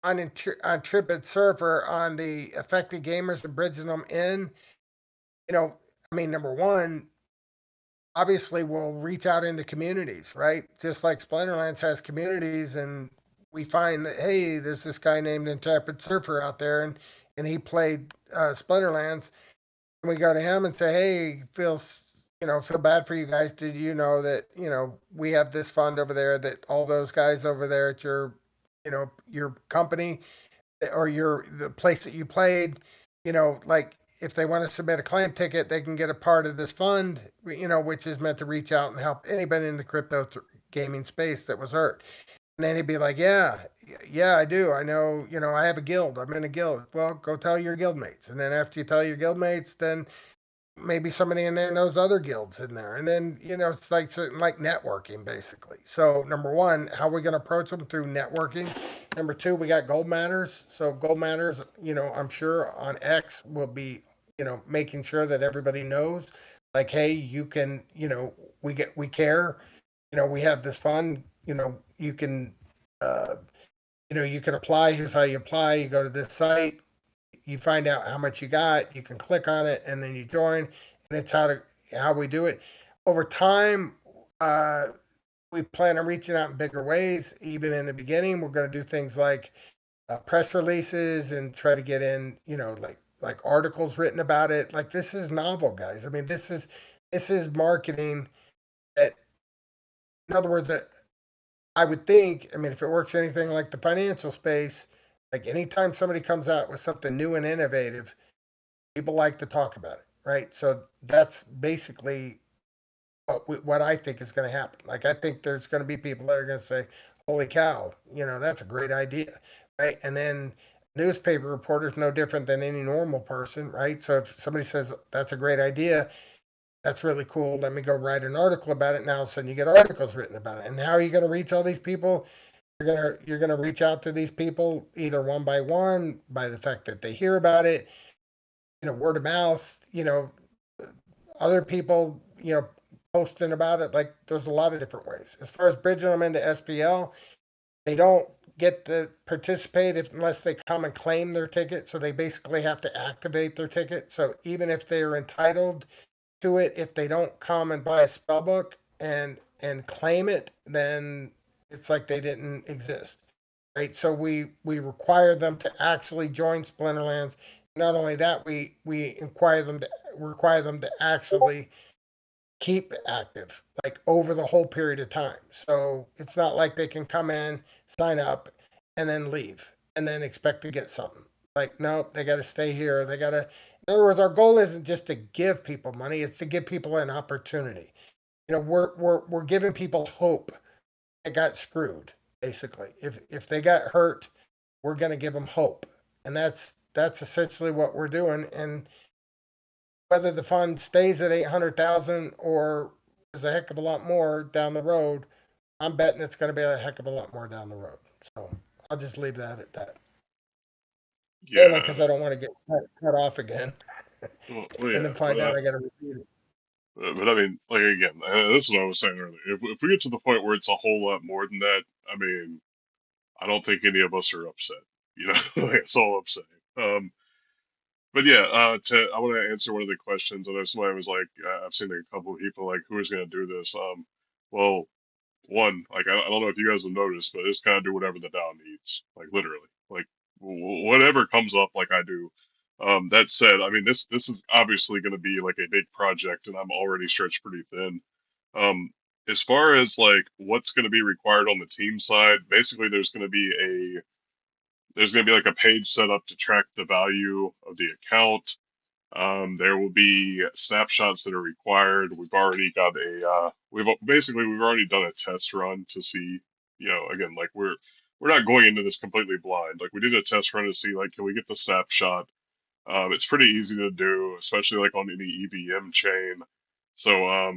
Tripit Surfer on the affected gamers and bridging them in, I mean, number one, obviously we'll reach out into communities, right? Just like Splinterlands has communities, and we find that hey, there's this guy named Intrepid Surfer out there, and he played Splinterlands, and we go to him and say, hey, feel bad for you guys. Did you know that we have this fund over there that all those guys over there at your company or the place that you played, like if they want to submit a claim ticket, they can get a part of this fund, which is meant to reach out and help anybody in the gaming space that was hurt. And then he'd be like, yeah, yeah, I do. I know, I have a guild. I'm in a guild. Well, go tell your guild mates. And then after you tell your guild mates, then maybe somebody in there knows other guilds in there, and then it's like networking basically. So number one, how are we going to approach them? Through networking. Number two, we got gold matters. So gold matters, I'm sure on X will be making sure that everybody knows, like, hey, you can, we care, we have this fund, you can you can apply. Here's how you apply. You go to this site, you find out how much you got, you can click on it, and then you join. And it's how we do it. Over time, we plan on reaching out in bigger ways. Even in the beginning, we're going to do things like press releases and try to get in, like articles written about it. Like this is novel, guys. I mean, this is marketing. That, in other words, that I would think. I mean, if it works anything like the financial space, like anytime somebody comes out with something new and innovative, people like to talk about it, right? So that's basically what I think is going to happen. Like I think there's going to be people that are going to say, "Holy cow, that's a great idea," right? And then newspaper reporters no different than any normal person, right? So if somebody says that's a great idea, that's really cool. Let me go write an article about it. Now, all of a sudden, you get articles written about it. And how are you going to reach all these people? You're gonna reach out to these people either one by one by the fact that they hear about it, word of mouth, other people, posting about it. Like there's a lot of different ways. As far as bridging them into SPL, they don't get to participate unless they come and claim their ticket. So they basically have to activate their ticket. So even if they're entitled to it, if they don't come and buy a spell book and claim it, then it's like they didn't exist. Right. So we require them to actually join Splinterlands. Not only that, we require them to actually keep active, like over the whole period of time. So it's not like they can come in, sign up, and then leave, and then expect to get something. Like, nope, they got to stay here. They got to. In other words, our goal isn't just to give people money; it's to give people an opportunity. We're giving people hope that got screwed. Basically, if they got hurt, we're going to give them hope, and that's essentially what we're doing. And whether the fund stays at 800,000 or is a heck of a lot more down the road, I'm betting it's going to be a heck of a lot more down the road. So I'll just leave that at that. Mainly Yeah. because I don't want to get cut off again Well, and yeah, then find out I got to repeat it. but I mean, like again, this is what I was saying earlier. If we get to the point where it's a whole lot more than that, I mean, I don't think any of us are upset. You know, that's all I'm saying. But yeah, I want to answer one of the questions. And that's why I was like, I've seen a couple of people like, who is going to do this? Well, one, like I don't know if you guys have noticed, but it's kind of do whatever the DAO needs, like literally, like whatever comes up, like I do. That said, I mean this is obviously going to be like a big project, and I'm already stretched pretty thin. Um, as far as like what's going to be required on the team side, basically there's going to be like a page set up to track the value of the account. There will be snapshots that are required. We've already got we've already done a test run to see, again, like we're not going into this completely blind. Like we did a test run to see, like, can we get the snapshot? It's pretty easy to do, especially like on any EVM chain. So,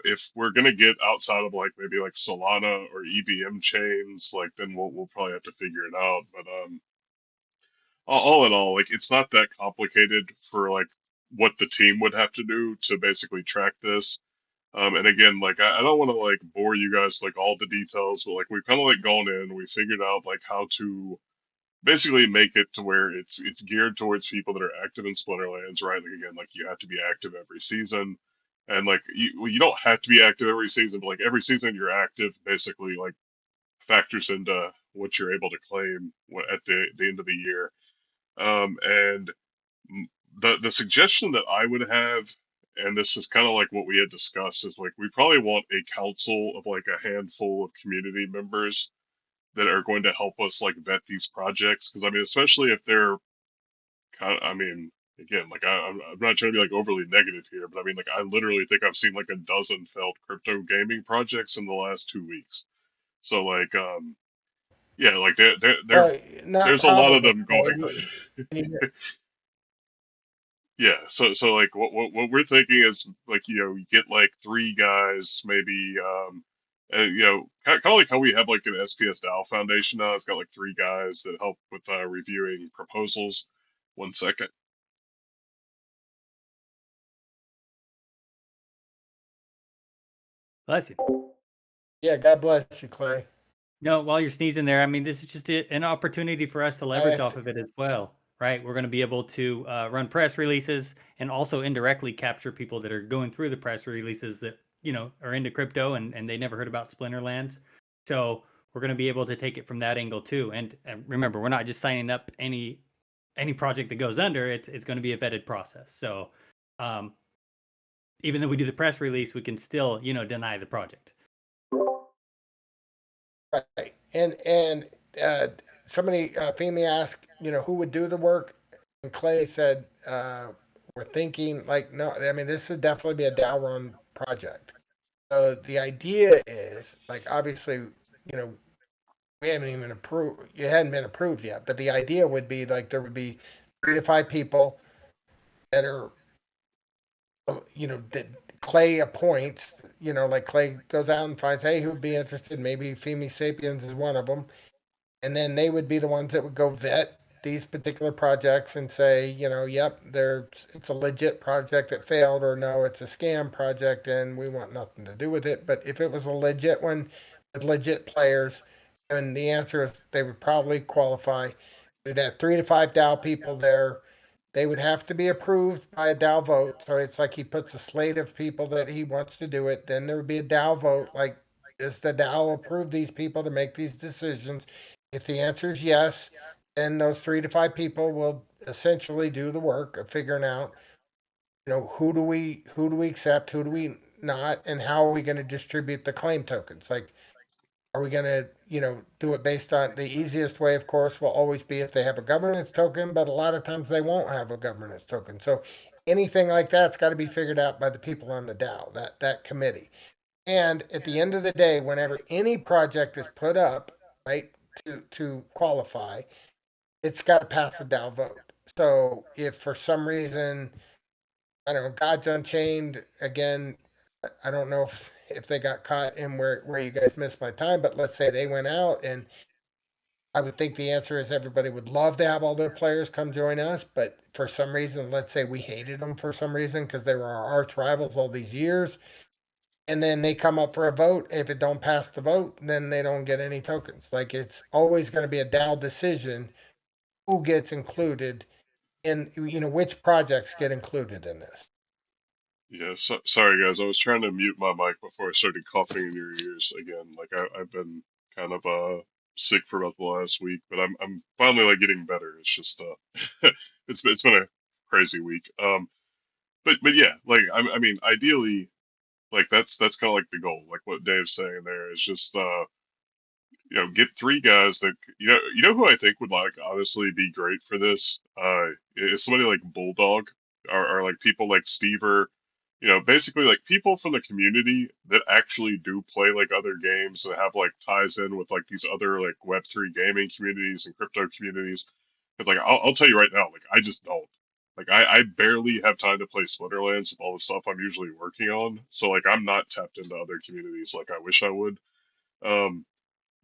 if we're gonna get outside of like maybe like Solana or EVM chains, like then we'll probably have to figure it out. But all in all, like it's not that complicated for like what the team would have to do to basically track this. And again, like I don't want to like bore you guys with, like all the details, but like we've kind of like gone in, we figured out like how to basically make it to where it's geared towards people that are active in Splinterlands, right? Like again, like you have to be active every season, and like you don't have to be active every season, but like every season you're active, basically like factors into what you're able to claim at the end of the year. And the suggestion that I would have, and this is kind of like what we had discussed, is like we probably want a council of like a handful of community members that are going to help us like vet these projects. Because I mean, especially if they're kind of, I mean, again, like I'm not trying to be like overly negative here, but I mean, like I literally think I've seen like a dozen failed crypto gaming projects in the last 2 weeks. So like, yeah, like Well, not there's a lot of probably. them going. Yeah, so like what we're thinking is like you get like three guys maybe and kind of like how we have like an SPS DAO Foundation now. It's got like three guys that help with reviewing proposals. One second. Bless you. Yeah, God bless you, Clay. No, while you're sneezing there, I mean, this is just an opportunity for us to leverage I, off of it as well, right? We're going to be able to run press releases and also indirectly capture people that are going through the press releases that, are into crypto and they never heard about Splinterlands. So we're going to be able to take it from that angle too. And remember, we're not just signing up any project that goes under. It's going to be a vetted process. So um, even though we do the press release, we can still, deny the project. right. And uh, somebody, Femi asked, who would do the work, and Clay said, we're thinking like, no, I mean, this would definitely be a DAO run project. So the idea is like, obviously, we haven't even approved, it hadn't been approved yet, but the idea would be like there would be 3 to 5 people that are, that Clay appoints, like Clay goes out and finds, hey, who'd be interested? Maybe Femi Sapiens is one of them. And then they would be the ones that would go vet these particular projects and say, yep, it's a legit project that failed, or no, it's a scam project and we want nothing to do with it. But if it was a legit one with legit players, and the answer is they would probably qualify. We'd have 3 to 5 DAO people there. They would have to be approved by a DAO vote. So it's like he puts a slate of people that he wants to do it. Then there would be a DAO vote. Like, does the DAO approve these people to make these decisions? If the answer is yes, then those 3 to 5 people will essentially do the work of figuring out, who do we accept, who do we not, and how are we going to distribute the claim tokens? Like, are we going to, do it based on the easiest way? Of course, will always be if they have a governance token, but a lot of times they won't have a governance token. So anything like that's got to be figured out by the people on the DAO, that committee. And at the end of the day, whenever any project is put up, right, to qualify, it's got to pass a DAO vote. So if for some reason, I don't know, God's Unchained again, I don't know if they got caught in where you guys missed my time, but let's say they went out, and I would think the answer is everybody would love to have all their players come join us, but for some reason, let's say we hated them for some reason because they were our arch rivals all these years, and then they come up for a vote. If it don't pass the vote, then they don't get any tokens. Like, it's always going to be a DAO decision who gets included in, which projects get included in this. Yeah, sorry guys, I was trying to mute my mic before I started coughing in your ears again. Like I've been kind of sick for about the last week, but I'm finally like getting better. It's just it's been a crazy week. But yeah, like I mean, ideally, like that's kind of like the goal. Like what Dave's saying there is just get three guys that you know who I think would like honestly be great for this. Is somebody like Bulldog or like people like Stever. Basically like people from the community that actually do play like other games and have like ties in with like these other like Web3 gaming communities and crypto communities. Because like I'll tell you right now, like I just don't. Like I barely have time to play Splinterlands with all the stuff I'm usually working on. So like I'm not tapped into other communities like I wish I would. Um,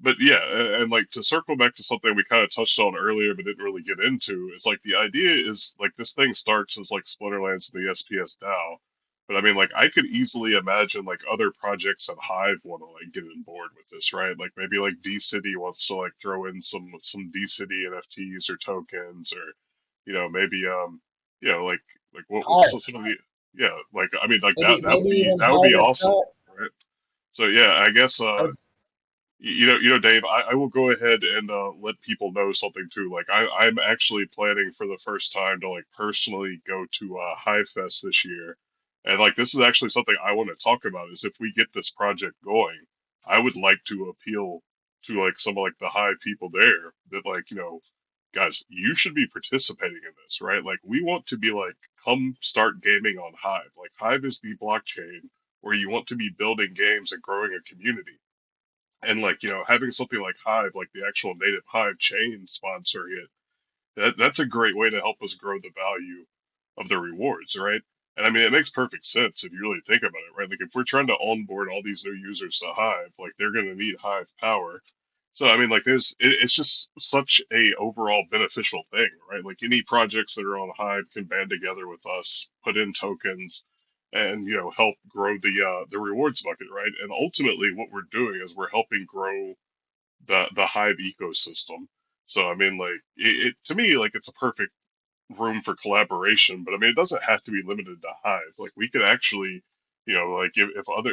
but yeah, and like to circle back to something we kind of touched on earlier but didn't really get into, is like the idea is like this thing starts as like Splinterlands and the SPS DAO. But I mean, like, I could easily imagine like other projects at Hive want to like get on board with this, right? Like maybe like D City wants to like throw in some D City NFTs or tokens, or maybe like what's Hive, some of the yeah, like I mean like maybe even that would be Hive awesome, itself. right? So yeah, I guess I was, Dave, I will go ahead and let people know something too. Like I'm actually planning for the first time to like personally go to Hive Fest this year, and like this is actually something I want to talk about. Is if we get this project going, I would like to appeal to like some of like the Hive people there that like guys, you should be participating in this, right? Like we want to be like, come start gaming on Hive. Like Hive is the blockchain where you want to be building games and growing a community. And like, having something like Hive, like the actual native Hive chain sponsoring it, that's a great way to help us grow the value of the rewards, right? And I mean, it makes perfect sense if you really think about it, right? Like if we're trying to onboard all these new users to Hive, like they're going to need Hive power. So I mean, like it's just such a overall beneficial thing, right? Like any projects that are on Hive can band together with us, put in tokens, and help grow the rewards bucket, right? And ultimately, what we're doing is we're helping grow the Hive ecosystem. So I mean, like it to me, like it's a perfect room for collaboration. But I mean, it doesn't have to be limited to Hive. Like we could actually, like if other,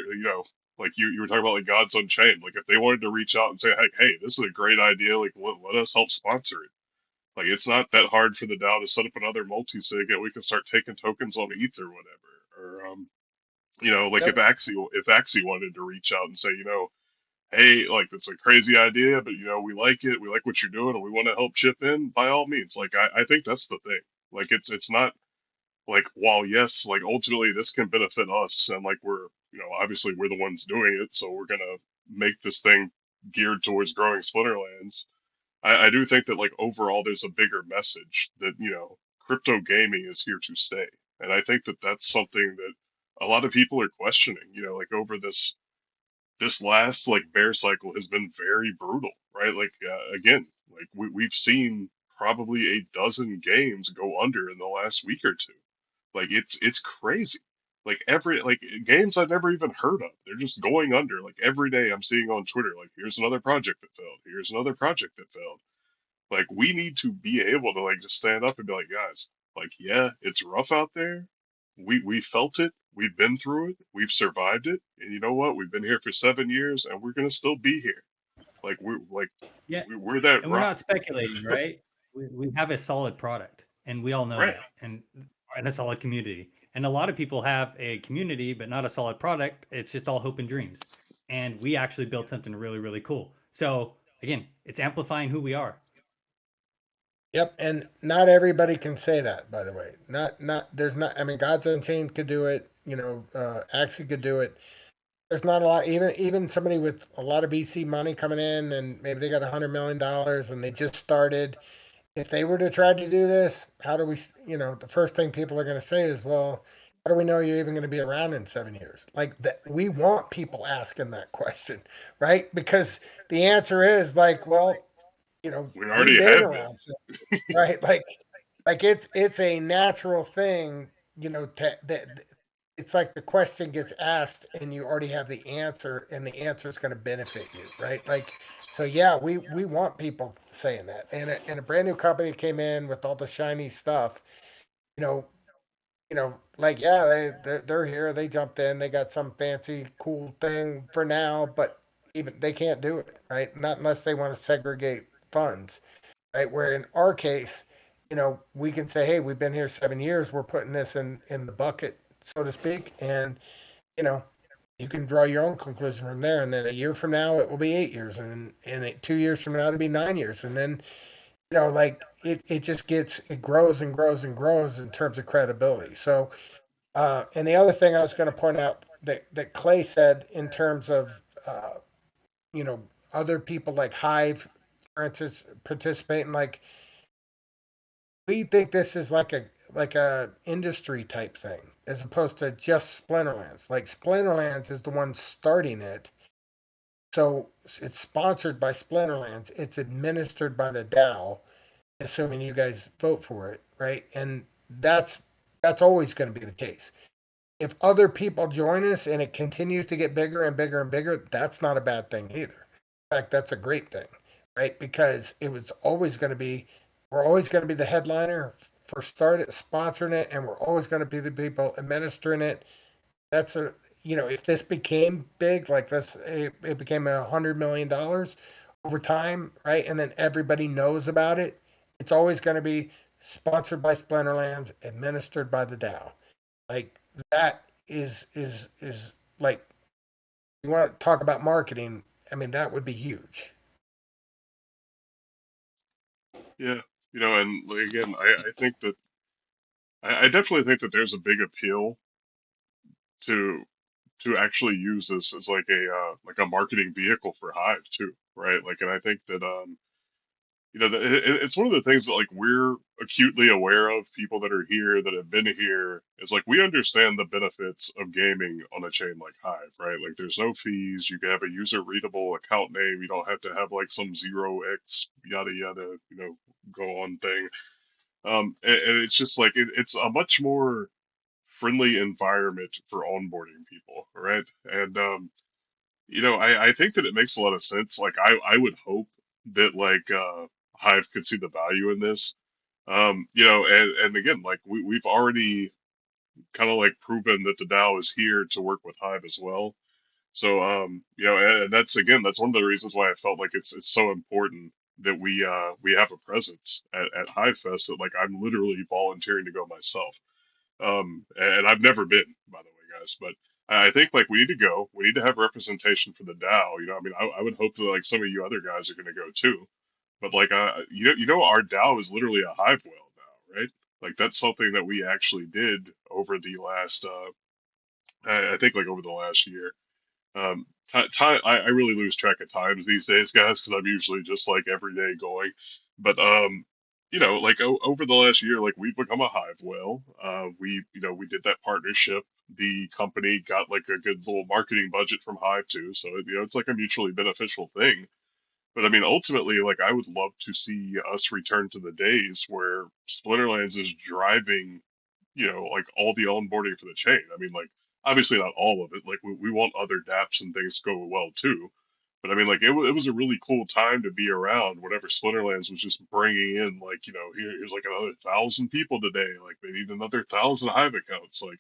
like you were talking about like Gods Unchained, like if they wanted to reach out and say, hey, this is a great idea, like let us help sponsor it. Like it's not that hard for the DAO to set up another multi-sig, and we can start taking tokens on ETH or whatever. Or like yep, if Axie wanted to reach out and say, hey, like it's a crazy idea, but we like it, we like what you're doing, and we want to help chip in, by all means. Like I think that's the thing. Like it's not like while yes, like ultimately this can benefit us, and like we're obviously we're the ones doing it, so we're gonna make this thing geared towards growing Splinterlands. I do think that like overall there's a bigger message that crypto gaming is here to stay, and I think that that's something that a lot of people are questioning. Like over this last like bear cycle has been very brutal, right? Like again, like we've seen probably a dozen games go under in the last week or two. Like it's crazy. Like every like games I've never even heard of, they're just going under. Like every day I'm seeing on Twitter, like here's another project that failed. Here's another project that failed. Like we need to be able to like just stand up and be like, guys, like yeah, it's rough out there. We felt it. We've been through it. We've survived it. And you know what? We've been here for 7 years, and we're gonna still be here. Like Yeah, we're that and we're rock, not speculating, right? We have a solid product, and we all know right? that, and a solid community. And a lot of people have a community, but not a solid product. It's just all hope and dreams. And we actually built something really, really cool. So again, it's amplifying who we are. yep. And not everybody can say that, by the way. There's not. I mean, Gods Unchained could do it. Axie could do it. There's not a lot. Even somebody with a lot of VC money coming in, and maybe they got $100 million, and they just started. If they were to try to do this, how do we? The first thing people are going to say is, "Well, how do we know you're even going to be around in 7 years?" Like that, we want people asking that question, right? Because the answer is like, well, We we've already been have been. around, right? Like it's a natural thing, that it's like the question gets asked and you already have the answer and the answer is going to benefit you, right? Like, so yeah, we want people saying that. And a brand new company came in with all the shiny stuff, you know, like yeah, they're here, they jumped in, they got some fancy cool thing for now, but even they can't do it, right? Not unless they want to segregate funds, right? Where in our case, we can say, hey, we've been here 7 years. We're putting this in the bucket, so to speak, and you know, you can draw your own conclusion from there. And then a year from now, it will be 8 years, and 2 years from now, it'll be 9 years, and then like it just it grows and grows and grows in terms of credibility. So, and the other thing I was going to point out that Clay said in terms of uh, you know other people like Hive, for instance, participating like we think this is like a industry type thing as opposed to just Splinterlands. Like Splinterlands is the one starting it, so it's sponsored by Splinterlands. It's administered by the DAO, assuming you guys vote for it, right? And that's always going to be the case. if other people join us and it continues to get bigger and bigger and bigger, that's not a bad thing either. In fact, that's a great thing, right? Because it was always going to be, we're always going to be the headliner for sponsoring it, and we're always going to be the people administering it. That's a, if this became big, like this, it became $100 million over time, right? And then everybody knows about it. It's always going to be sponsored by Splinterlands, administered by the DAO. Like that is like, you want to talk about marketing? I mean, that would be huge. Yeah, and like, again, I think that I definitely think that there's a big appeal to actually use this as like a marketing vehicle for Hive too, right? Like, and I think that it's one of the things that like we're acutely aware of, people that are here that have been here, is like we understand the benefits of gaming on a chain like Hive, right? Like there's no fees, you can have a user readable account name, you don't have to have like some 0x yada yada, go on thing. And it's just like it's a much more friendly environment for onboarding people, right? And I think that it makes a lot of sense. Like I would hope that like Hive could see the value in this. And again, like we've already kind of like proven that the DAO is here to work with Hive as well. So and that's one of the reasons why I felt like it's so important that we have a presence at Hive Fest, that like I'm literally volunteering to go myself. And I've never been, by the way, guys, but I think like we need to go. We need to have representation for the DAO. I mean, I would hope that like some of you other guys are going to go too. But like, our DAO is literally a hive whale now, right? Like that's something that we actually did over the last, I think like over the last year. Time, I really lose track of times these days, guys, because I'm usually just like every day going. But like over the last year, like we've become a hive whale. We did that partnership. The company got like a good little marketing budget from Hive too, so it's like a mutually beneficial thing. But I mean, ultimately, like I would love to see us return to the days where Splinterlands is driving, like all the onboarding for the chain. I mean, like obviously not all of it. Like we want other dApps and things to go well too. But I mean, like it was a really cool time to be around whenever Splinterlands was just bringing in like, here's like another 1,000 people today. Like they need another 1,000 Hive accounts. Like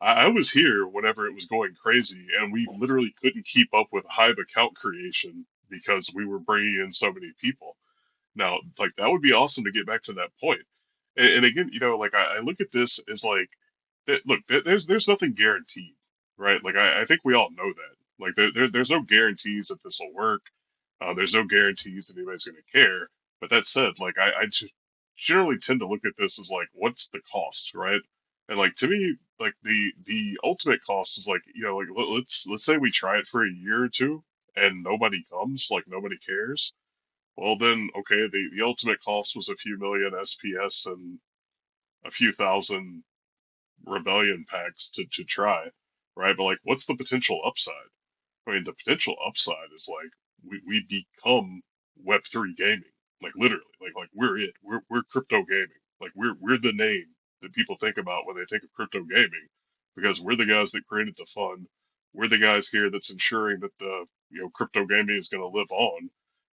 I was here whenever it was going crazy, and we literally couldn't keep up with Hive account creation because we were bringing in so many people. Now, like that would be awesome to get back to that point. And again, like I look at this as like, look, there's nothing guaranteed, right? Like I think we all know that. Like there's no guarantees that this will work. There's no guarantees that anybody's going to care. But that said, like I just generally tend to look at this as like, what's the cost, right? And like to me, like the ultimate cost is like, like let's say we try it for a year or two and nobody comes, like nobody cares. Well, then, okay, the ultimate cost was a few million SPS and a few thousand rebellion packs to try, right? But like, what's the potential upside? I mean, the potential upside is like we become Web3 gaming, like literally, like we're it. We're crypto gaming. Like we're the name that people think about when they think of crypto gaming, because we're the guys that created the fund. We're the guys here that's ensuring that the crypto gaming is going to live on.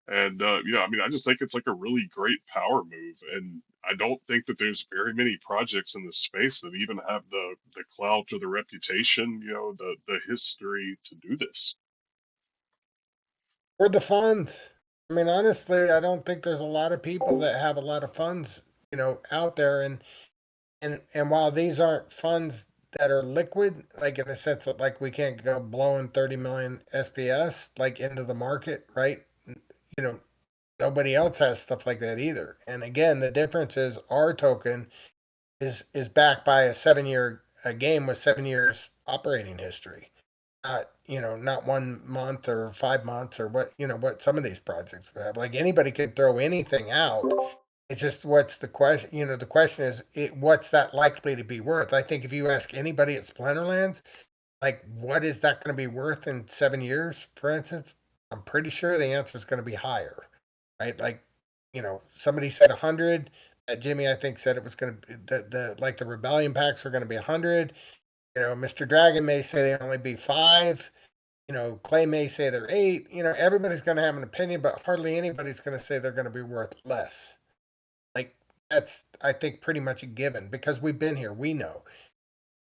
And I mean, I just think it's like a really great power move, and I don't think that there's very many projects in this space that even have the clout or the reputation, the history to do this. Or the funds. I mean, honestly, I don't think there's a lot of people that have a lot of funds, out there. And while these aren't funds that are liquid, like in the sense that like we can't go blowing 30 million SPS like into the market, right? You know, nobody else has stuff like that either. And again, the difference is our token is backed by a 7 year a game with 7 years operating history. Not, not 1 month or 5 months or what some of these projects have. Like anybody can throw anything out. It's just what's the question? The question is, what's that likely to be worth? I think if you ask anybody at Splinterlands, like, what is that going to be worth in 7 years, for instance? I'm pretty sure the answer is going to be higher, right? Like, somebody said 100. Jimmy, I think, said it was going to be the like the rebellion packs are going to be 100. Mr. Dragon may say they only be 5. Clay may say they're 8. Everybody's going to have an opinion, but hardly anybody's going to say they're going to be worth less. Like, that's, I think, pretty much a given because we've been here. We know.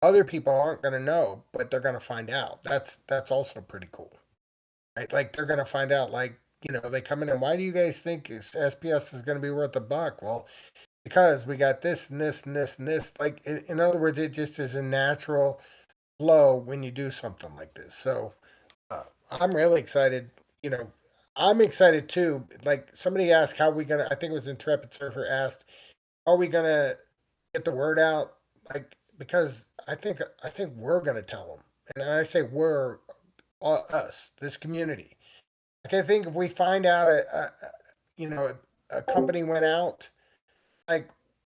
Other people aren't going to know, but they're going to find out. That's also pretty cool, right? Like, they're going to find out, like, they come in and why do you guys think SPS is going to be worth $1? Well, because we got this and this and this and this. Like, in other words, it just is a natural flow when you do something like this. So I'm really excited. I'm excited too. Like somebody asked, how we gonna? I think it was Intrepid Surfer asked, are we gonna get the word out? Like because I think we're gonna tell them, and I say we're us, this community. Like I think if we find out a company went out, like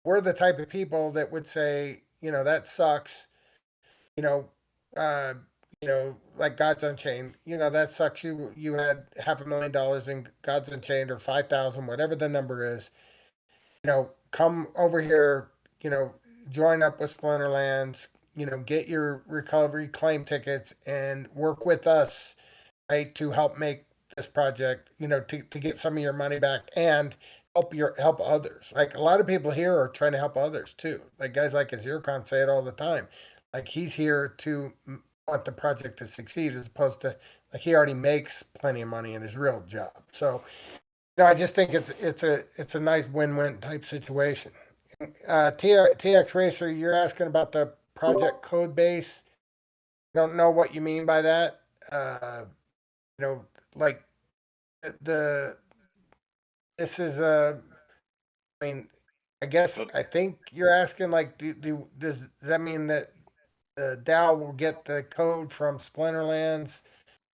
we're the type of people that would say, that sucks. You know, uh, like Gods Unchained. That sucks. You had $500,000 in Gods Unchained or 5,000, whatever the number is. Come over here. You know, join up with Splinterlands. Get your recovery claim tickets and work with us, right, to help make this project. To get some of your money back and help others. Like a lot of people here are trying to help others too. Like guys like Azircon say it all the time. Like he's here to want the project to succeed as opposed to like he already makes plenty of money in his real job. So I just think it's a nice win-win type situation. TX Racer, you're asking about the project code base. Don't know what you mean by that. You know, like the this is I mean, But I think you're asking like, does that mean that the DAO will get the code from Splinterlands,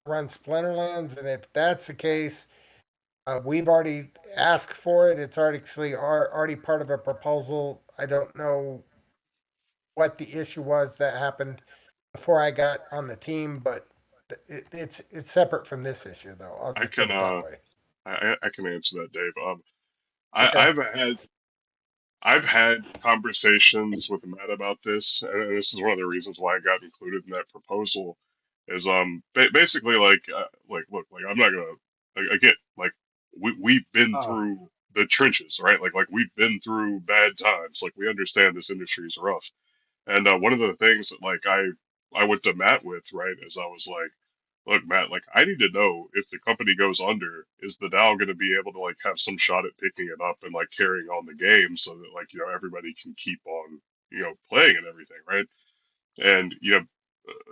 run Splinterlands, and if that's the case, we've already asked for it. It's already part of a proposal. I don't know what the issue was that happened before I got on the team, but it's separate from this issue, though. I'll I just put can it that way. I can answer that, Dave. I, Okay. I've had conversations with Matt about this, and this is one of the reasons why I got included in that proposal. Is basically like look, like I'm not gonna again, like we've been Oh, through the trenches, right? Like we've been through bad times. Like we understand this industry is rough. And one of the things that like I went to Matt with, right, is I was like, look, Matt, like I need to know if the company goes under, is the DAO going to be able to like have some shot at picking it up and like carrying on the game so that like everybody can keep on playing and everything, right? And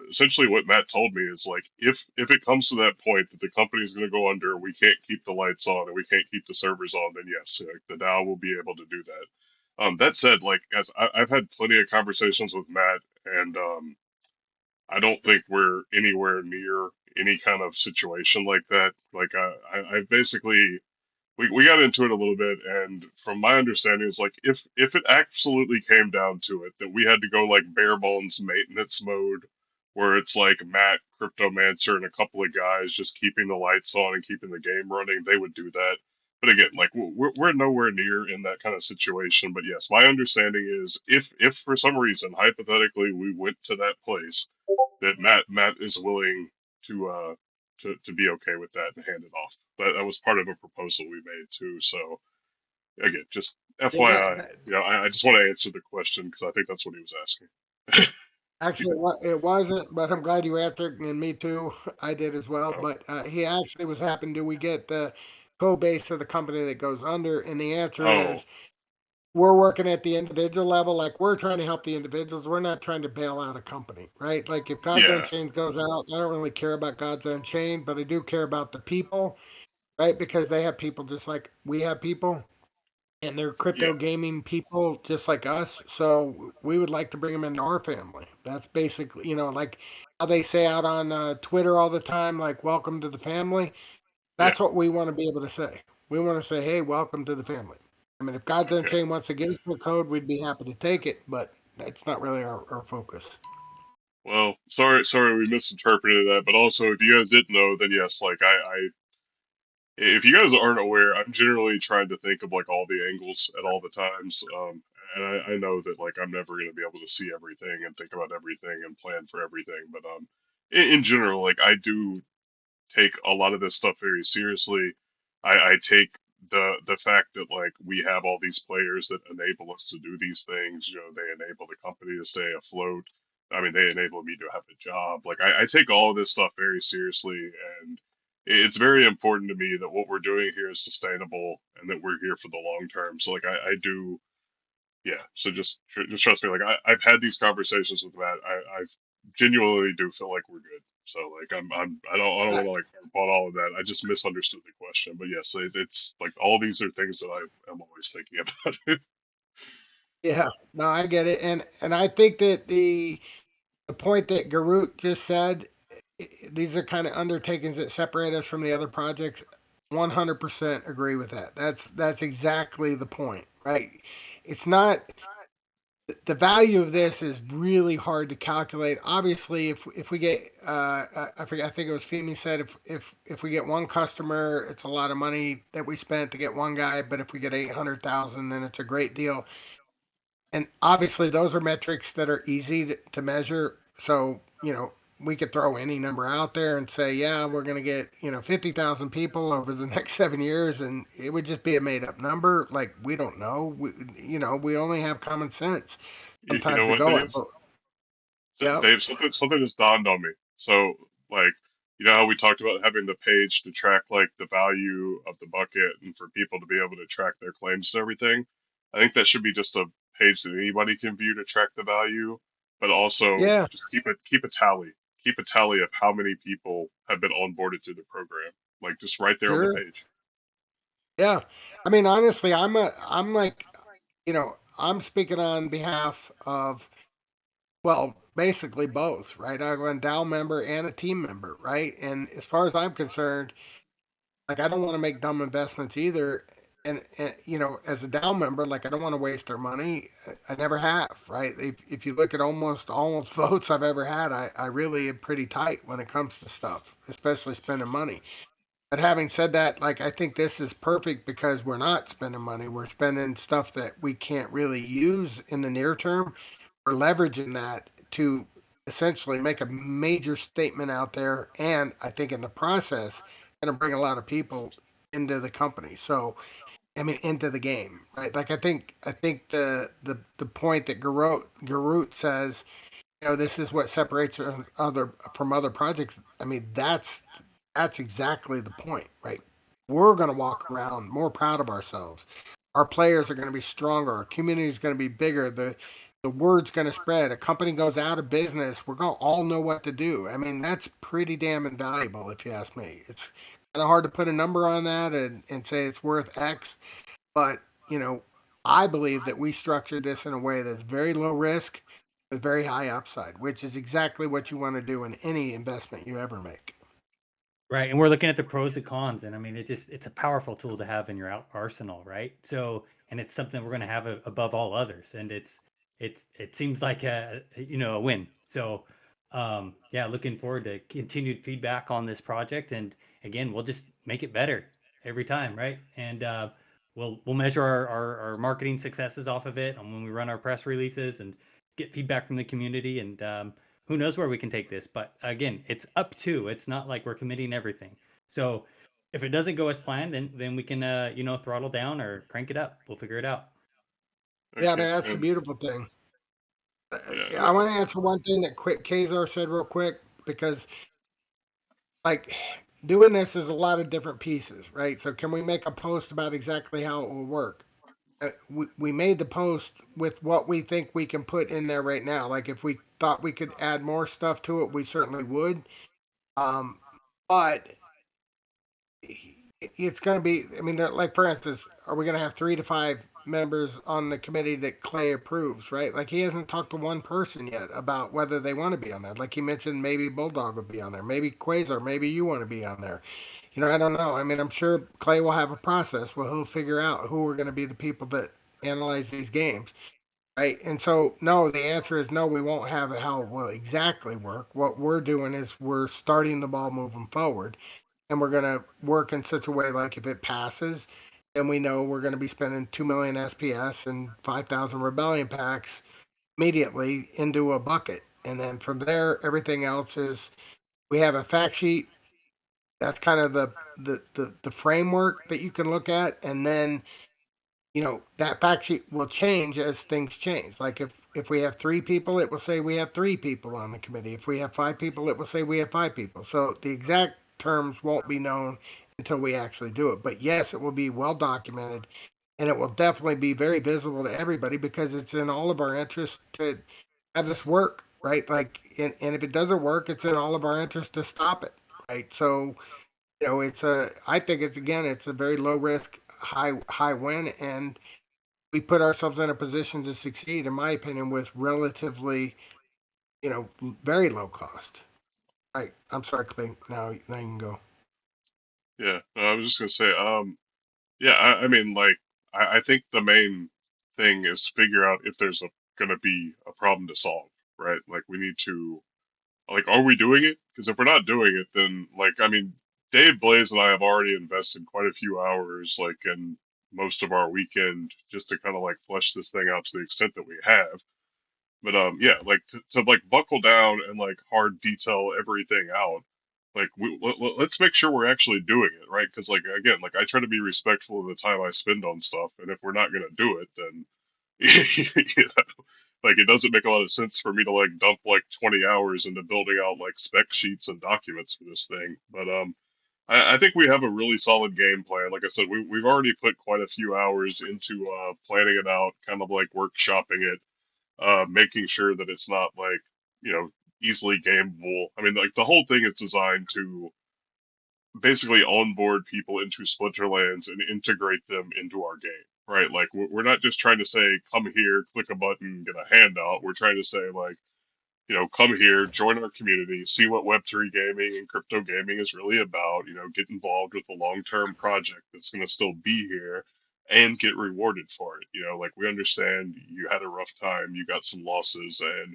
essentially what Matt told me is like if it comes to that point that the company's going to go under, we can't keep the lights on and we can't keep the servers on, then yes, like, the DAO will be able to do that. That said, like as I've had plenty of conversations with Matt, and I don't think we're anywhere near any kind of situation like that. Like I basically we got into it a little bit, and from my understanding, is like if it absolutely came down to it, that we had to go like bare bones maintenance mode, where it's like Matt, Cryptomancer, and a couple of guys just keeping the lights on and keeping the game running, they would do that. But again, like we're nowhere near in that kind of situation. But yes, my understanding is if for some reason hypothetically we went to that place, that Matt is willing to to be okay with that and hand it off. That was part of a proposal we made too. So again, just yeah, FYI, I just want to answer the question because I think that's what he was asking. actually, it wasn't, but I'm glad you answered, and me too. I did as well. Oh, But he actually was happened. Do we get the code base of the company that goes under? And the answer oh, is we're working at the individual level. Like we're trying to help the individuals. We're not trying to bail out a company, right? Like if Gods yeah, Unchained goes out, I don't really care about Gods Unchained, but I do care about the people, right? Because they have people just like we have people, and they're yeah, crypto gaming people just like us. So we would like to bring them into our family. That's basically, like how they say out on Twitter all the time, like "Welcome to the family." yeah. That's what we want to be able to say. We want to say, "Hey, welcome to the family." I mean, if God's Okay. Unchained wants to give us the code, we'd be happy to take it, but that's not really our focus. Well, sorry, we misinterpreted that. But also, if you guys didn't know, then yes, like if you guys aren't aware, I'm generally trying to think of like all the angles at all the times. and I know that like I'm never going to be able to see everything and think about everything and plan for everything, but in general, like I do take a lot of this stuff very seriously. I take the fact that like we have all these players that enable us to do these things. You know, they enable the company to stay afloat. I mean, they enable me to have a job. Like I take all of this stuff very seriously, and it's very important to me that what we're doing here is sustainable and that we're here for the long term. So like I do yeah, so just trust me. Like I've had these conversations with Matt. I've genuinely do feel like we're good. So like I don't Uh, want to like harp on all of that. I just misunderstood the question. But yes, it's like all these are things that I'm always thinking about. yeah, no, I get it, and I think that the point that Garut just said, these are kind of undertakings that separate us from the other projects. 100% agree with that. That's exactly the point, right? It's not the value of this is really hard to calculate. Obviously, if we get I forget, I think it was Femi said if we get one customer, it's a lot of money that we spent to get one guy. But if we get 800,000, then it's a great deal. And obviously, those are metrics that are easy to measure. So we could throw any number out there and say, yeah, we're going to get 50,000 people over the next 7 years, and it would just be a made up number. Like we don't know. We only have common sense You sometimes know to what, go at. Dave? But Since yeah, Dave, something just dawned on me. So, like, you know how we talked about having the page to track like the value of the bucket and for people to be able to track their claims and everything? I think that should be just a page that anybody can view to track the value, but also yeah, just keep a tally. Keep a tally of how many people have been onboarded through the program. Like just right there on the sure, page. yeah. I mean, honestly, I'm like, I'm speaking on behalf of, well, basically both, right? I'm a DAO member and a team member, right? And as far as I'm concerned, like I don't want to make dumb investments either. And as a DAO member, like I don't want to waste their money. I never have, right? If you look at almost votes I've ever had, I really am pretty tight when it comes to stuff, especially spending money. But having said that, like I think this is perfect because we're not spending money. We're spending stuff that we can't really use in the near term. We're leveraging that to essentially make a major statement out there, and I think in the process, going to bring a lot of people into the company. So I mean, into the game, right? Like I think the point that Garut says, this is what separates other from other projects. I mean, that's exactly the point, right? We're going to walk around more proud of ourselves. Our players are going to be stronger. Our community is going to be bigger. The word's going to spread. A company goes out of business, we're going to all know what to do. I mean, that's pretty damn invaluable, if you ask me. It's kind of hard to put a number on that and say it's worth X, but I believe that we structured this in a way that's very low risk with very high upside, which is exactly what you want to do in any investment you ever make. Right, and we're looking at the pros and cons, and I mean, it's a powerful tool to have in your arsenal, right? So, and it's something we're going to have above all others, and it seems like a win. So, yeah, looking forward to continued feedback on this project, and again, we'll just make it better every time, right? And we'll measure our marketing successes off of it, and when we run our press releases and get feedback from the community, and who knows where we can take this, but again, it's up to, it's not like we're committing everything. So if it doesn't go as planned, then we can throttle down or crank it up. We'll figure it out. Yeah, I Okay, mean that's the and beautiful thing. yeah, I want to answer one thing that quick Kazar said real quick because like doing this is a lot of different pieces, right? So can we make a post about exactly how it will work? We made the post with what we think we can put in there right now. Like if we thought we could add more stuff to it, we certainly would. Um, but it's going to be, I mean, like for instance, are we going to have 3 to 5 members on the committee that Clay approves, right? Like he hasn't talked to one person yet about whether they want to be on there. Like he mentioned, maybe Bulldog would be on there, maybe Quasar, maybe you want to be on there. I don't know. I mean, I'm sure Clay will have a process where he'll figure out who are going to be the people that analyze these games, right? And so, no, the answer is no, we won't have it how it will exactly work. What we're doing is we're starting the ball moving forward, and we're going to work in such a way like if it passes, then we know we're going to be spending 2 million SPS and 5,000 rebellion packs immediately into a bucket. And then from there, everything else is we have a fact sheet. That's kind of the framework that you can look at. And then, that fact sheet will change as things change. Like if we have 3 people, it will say we have 3 people on the committee. If we have 5 people, it will say we have 5 people. So the exact terms won't be known until we actually do it. But yes, it will be well documented, and it will definitely be very visible to everybody because it's in all of our interest to have this work, right? Like, and if it doesn't work, it's in all of our interest to stop it, right? So, I think it's a very low risk, high win, and we put ourselves in a position to succeed, in my opinion, with relatively, very low cost. Right. I'm sorry, Clint. Now you can go. Yeah, no, I was just gonna say, yeah, I mean, like, I think the main thing is to figure out if there's gonna be a problem to solve, right? Like, we need to, like, are we doing it? Because if we're not doing it, then, like, I mean, Dave, Blaze, and I have already invested quite a few hours, like, in most of our weekend just to kind of like flesh this thing out to the extent that we have. But yeah, like to like buckle down and like hard detail everything out. Like let's make sure we're actually doing it, right? Because like again, like I try to be respectful of the time I spend on stuff, and if we're not gonna do it, then like it doesn't make a lot of sense for me to like dump like 20 hours into building out like spec sheets and documents for this thing. But I think we have a really solid game plan. Like I said, we've already put quite a few hours into planning it out, kind of like workshopping it, making sure that it's not like, you know, easily gameable. I mean, like the whole thing is designed to basically onboard people into Splinterlands and integrate them into our game, right? Like we're not just trying to say, come here, click a button, get a handout. We're trying to say like, come here, join our community, see what Web3 gaming and crypto gaming is really about, get involved with a long term project that's going to still be here and get rewarded for it. Like we understand you had a rough time, you got some losses, and,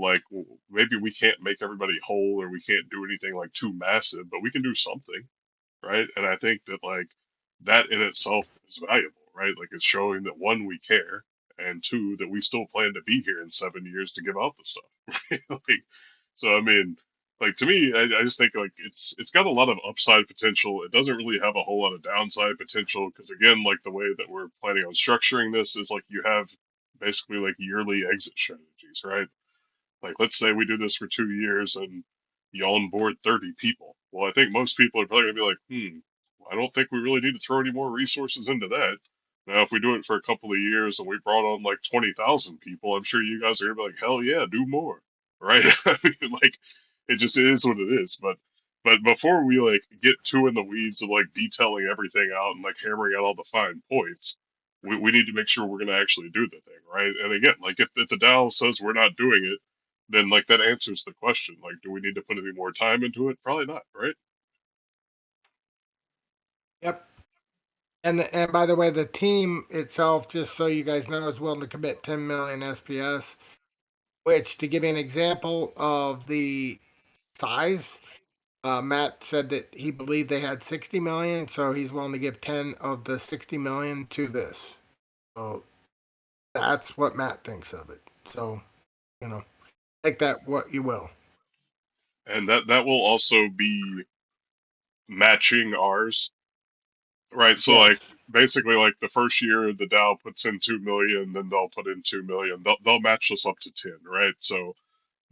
like maybe we can't make everybody whole or we can't do anything like too massive, but we can do something, right? And I think that like that in itself is valuable, right? Like it's showing that one, we care, and two, that we still plan to be here in 7 years to give out the stuff. Right? Like, so I mean, like to me, I just think like it's got a lot of upside potential. It doesn't really have a whole lot of downside potential because again, like the way that we're planning on structuring this is like you have basically like yearly exit strategies, right? Like, let's say we do this for 2 years and you onboard 30 people. Well, I think most people are probably going to be like, I don't think we really need to throw any more resources into that. Now, if we do it for a couple of years and we brought on like 20,000 people, I'm sure you guys are going to be like, hell yeah, do more. Right? I mean, like, it just is what it is. But before we like get too in the weeds of like detailing everything out and like hammering out all the fine points, we need to make sure we're going to actually do the thing, right? And again, like if the DAO says we're not doing it, then like that answers the question. Like, do we need to put any more time into it? Probably not, right? Yep. And by the way, the team itself, just so you guys know, is willing to commit 10 million SPS. Which, to give you an example of the size, Matt said that he believed they had 60 million, so he's willing to give 10 of the 60 million to this. So that's what Matt thinks of it. So, you know, take that what you will. And that will also be matching ours, right? So like Yes. basically like the first year the DAO puts in 2 million, then they'll put in 2 million. They'll match us up to 10, right? So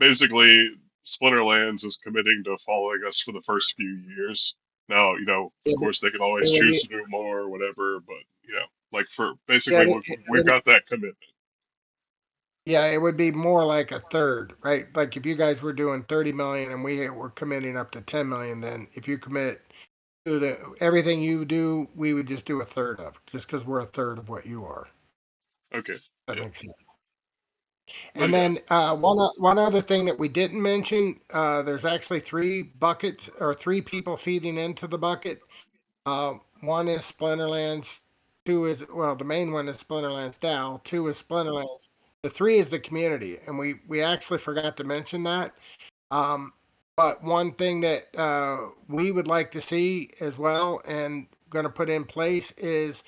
basically Splinterlands is committing to following us for the first few years. Now, of It would, course they can always it would choose be, to do more or whatever, but like for yeah, basically we've got that commitment. yeah, it would be more like a third, right? Like if you guys were doing 30 million and we were committing up to 10 million, then if you commit to everything you do, we would just do a third of, just because we're a third of what you are. Okay. That Yeah. makes sense. But And yeah. then one other thing that we didn't mention, there's actually 3 buckets or 3 people feeding into the bucket. One is Splinterlands. Two is, well, the main one is Splinterlands DAO. Two is Splinterlands. The three is the community, and we actually forgot to mention that. But one thing that we would like to see as well, and going to put in place is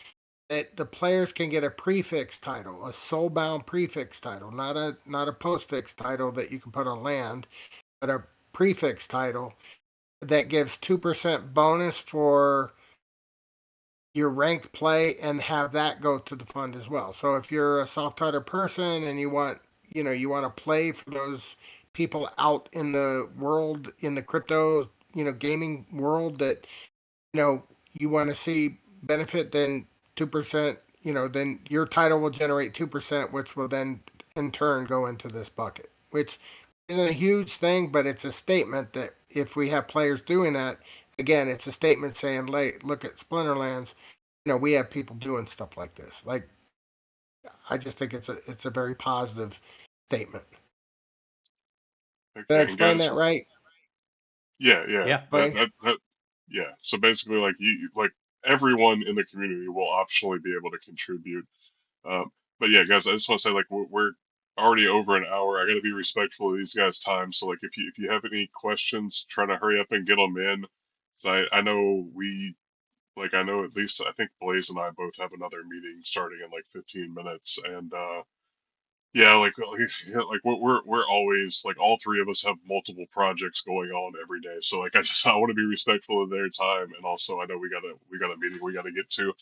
that the players can get a prefix title, a soulbound prefix title, not a postfix title that you can put on land, but a prefix title that gives 2% bonus for your ranked play and have that go to the fund as well. So if you're a soft title person and you want to play for those people out in the world, in the crypto, gaming world, that you want to see benefit, then 2%, then your title will generate 2%, which will then in turn go into this bucket, which isn't a huge thing, but it's a statement that if we have players doing that, again, it's a statement saying, look at Splinterlands, we have people doing stuff like this. Like, I just think it's a very positive statement. Did I Okay, and explain guys, that right? yeah, Yeah. yeah. So basically, like like everyone in the community will optionally be able to contribute. But yeah, guys, I just want to say, like, we're already over an hour. I got to be respectful of these guys' time. So, like, if you have any questions, try to hurry up and get them in. So I know I know at least I think Blaze and I both have another meeting starting in like 15 minutes, and yeah, yeah, like we're always like all three of us have multiple projects going on every day. So like I want to be respectful of their time, and also I know we got a meeting we got to get to.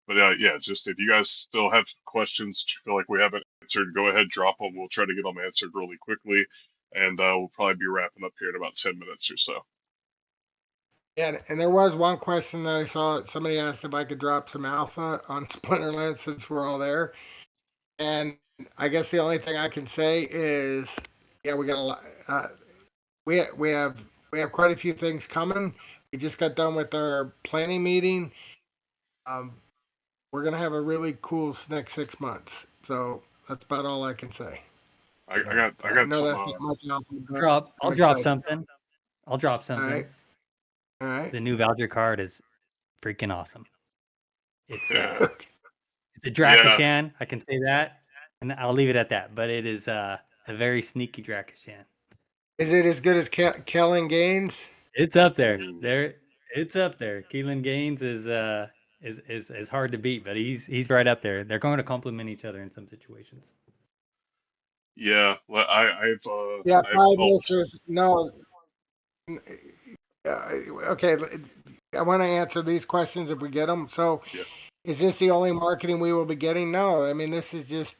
But yeah, it's just if you guys still have questions that you feel like we haven't answered, go ahead, drop them. We'll try to get them answered really quickly, and we'll probably be wrapping up here in about 10 minutes or so. Yeah, and there was one question that I saw. Somebody asked if I could drop some alpha on Splinterlands since we're all there. And I guess the only thing I can say is, yeah, we got a lot. We have quite a few things coming. We just got done with our planning meeting. Um, we're gonna have a really cool next 6 months. So that's about all I can say. I I got know some that's not much alpha, but I'll I'm drop excited. something. I'll drop All something. right, all right. The new voucher card is freaking awesome. It's yeah it's a yeah Drakashan, I can say that, and I'll leave it at that. But it is a very sneaky Drakashan. Is it as good as Kellen Gaines? It's up there. mm, It's up there. Keelan Gaines is hard to beat, but he's right up there. They're going to complement each other in some situations. yeah. Yeah, I've five helped. issues. No, okay. I want to answer these questions if we get them. So, Yeah. is this the only marketing we will be getting? No, I mean this is just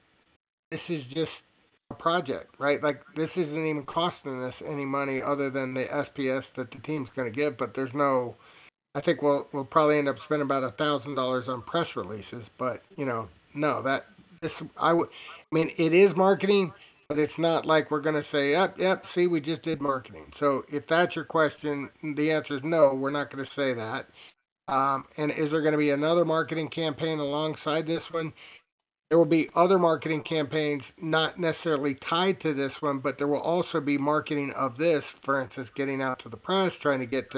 a project, right? Like this isn't even costing us any money other than the SPS that the team's going to give. But there's no. I think we'll probably end up spending about $1,000 on press releases. But no, that this I would. I mean, it is marketing, but it's not like we're going to say, yep. See, we just did marketing. So if that's your question, the answer is no. We're not going to say that. And is there going to be another marketing campaign alongside this one? There will be other marketing campaigns not necessarily tied to this one, but there will also be marketing of this. For instance, getting out to the press, trying to get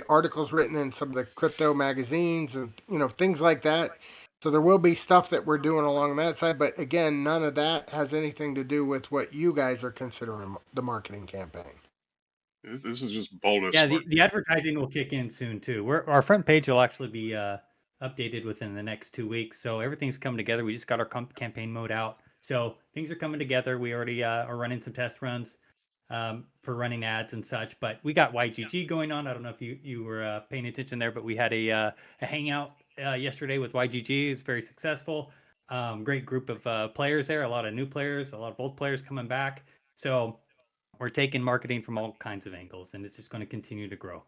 articles written in some of the crypto magazines, and things like that. So there will be stuff that we're doing along that side, but again, none of that has anything to do with what you guys are considering the marketing campaign. This is just bonus Yeah, mark. the advertising will kick in soon too. Our front page will actually be updated within the next 2 weeks, so everything's coming together. We just got our campaign mode out, so things are coming together. We already are running some test runs for running ads and such, but we got YGG going on. I don't know if you were paying attention there, but we had a hangout yesterday with YGG. It's very successful. Great group of players there. A lot of new players, a lot of old players coming back. So we're taking marketing from all kinds of angles, and it's just going to continue to grow.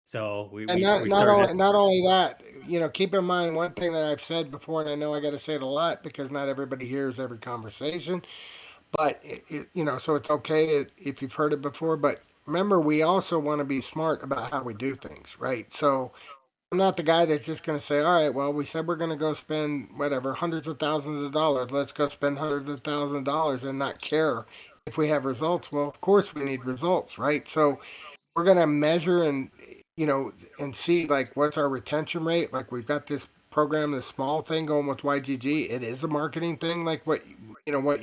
So And we not started only that, keep in mind one thing that I've said before, and I know I got to say it a lot because not everybody hears every conversation. But so it's okay if you've heard it before. But remember, we also want to be smart about how we do things, right? So I'm not the guy that's just going to say, all right, well, we said we're going to go spend whatever hundreds of thousands of dollars. Let's go spend hundreds of thousands of dollars and not care if we have results. Well, of course we need results, right? So we're going to measure and and see like what's our retention rate. Like we've got this program, this small thing going with YGG. It is a marketing thing, like what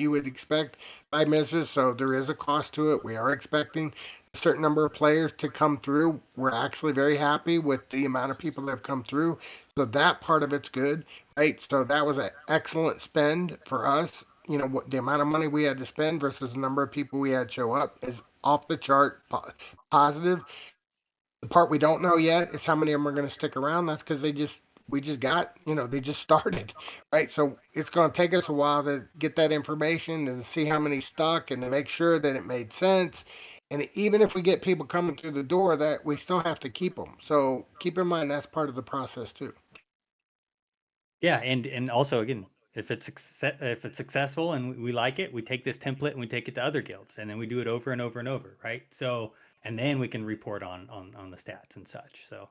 you would expect by business. So there is a cost to it. We are expecting a certain number of players to come through. We're actually very happy with the amount of people that have come through. So that part of it's good, right? So that was an excellent spend for us. What the amount of money we had to spend versus the number of people we had show up is off the chart positive. The part we don't know yet is how many of them are going to stick around. That's because we just got, they just started, right? So it's going to take us a while to get that information and see how many stuck and to make sure that it made sense. And even if we get people coming through the door, that we still have to keep them. So keep in mind that's part of the process too. Yeah, and also again, if it's successful and we like it, we take this template and we take it to other guilds, and then we do it over and over and over, right? So, and then we can report on the stats and such. So,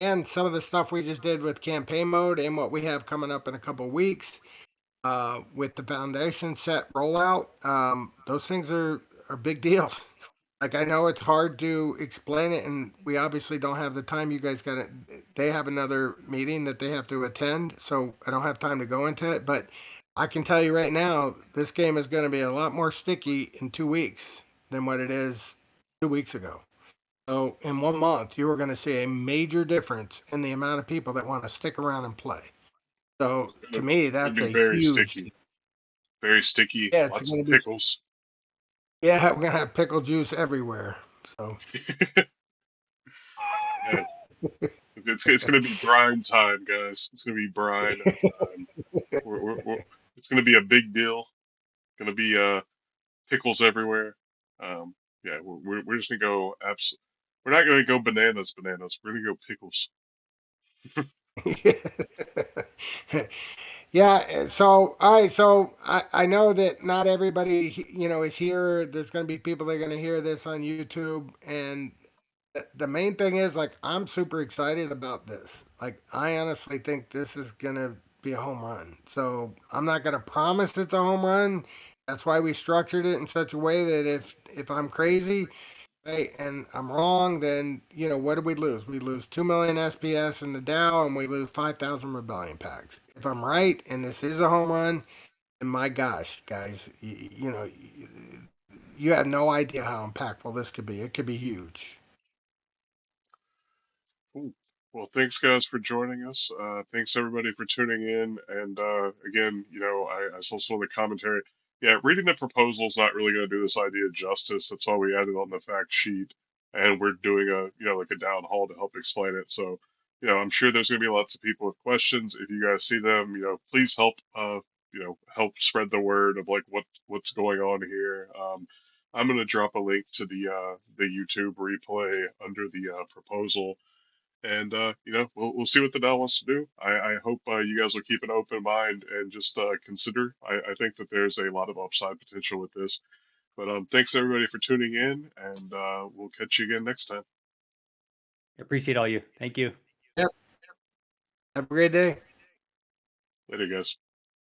and some of the stuff we just did with campaign mode and what we have coming up in a couple of weeks with the foundation set rollout, those things are big deals. Like, I know it's hard to explain it, and we obviously don't have the time. You guys got it. They have another meeting that they have to attend, so I don't have time to go into it. But I can tell you right now, this game is going to be a lot more sticky in 2 weeks than what it is 2 weeks ago. So in 1 month, you are going to see a major difference in the amount of people that want to stick around and play. So to me, It's gonna that's be a huge. very sticky. Yeah, it's Lots of going to be. pickles. Yeah, we're going to have pickle juice everywhere. So. Yeah, it's gonna be brine time, guys. It's gonna be brine time. It's gonna be a big deal. Gonna be pickles everywhere. Um, yeah, we're just gonna go absolutely. We're not gonna go bananas. We're gonna go pickles. Yeah, so I know that not everybody is here. There's going to be people that are going to hear this on YouTube, and the main thing is, like, I'm super excited about this. Like, I honestly think this is going to be a home run. So I'm not going to promise it's a home run. That's why we structured it in such a way that if I'm crazy, right, and I'm wrong, then what do we lose? We lose 2 million SPS in the DAO, and we lose 5,000 Rebellion packs. If I'm right, and this is a home run, and my gosh, guys, you have no idea how impactful this could be. It could be huge. Cool. Well, thanks guys for joining us. Thanks everybody for tuning in. And again, I saw some of the commentary. Yeah, reading the proposal is not really going to do this idea justice. That's why we added on the fact sheet, and we're doing like a down hall to help explain it. So, I'm sure there's going to be lots of people with questions. If you guys see them, please help. Help spread the word of like what's going on here. I'm going to drop a link to the YouTube replay under the proposal, and we'll see what the DAO wants to do. I hope you guys will keep an open mind and just consider. I think that there's a lot of upside potential with this. But thanks everybody for tuning in, and we'll catch you again next time. appreciate all you. Thank you. Yep. Have a great day. Later, guys.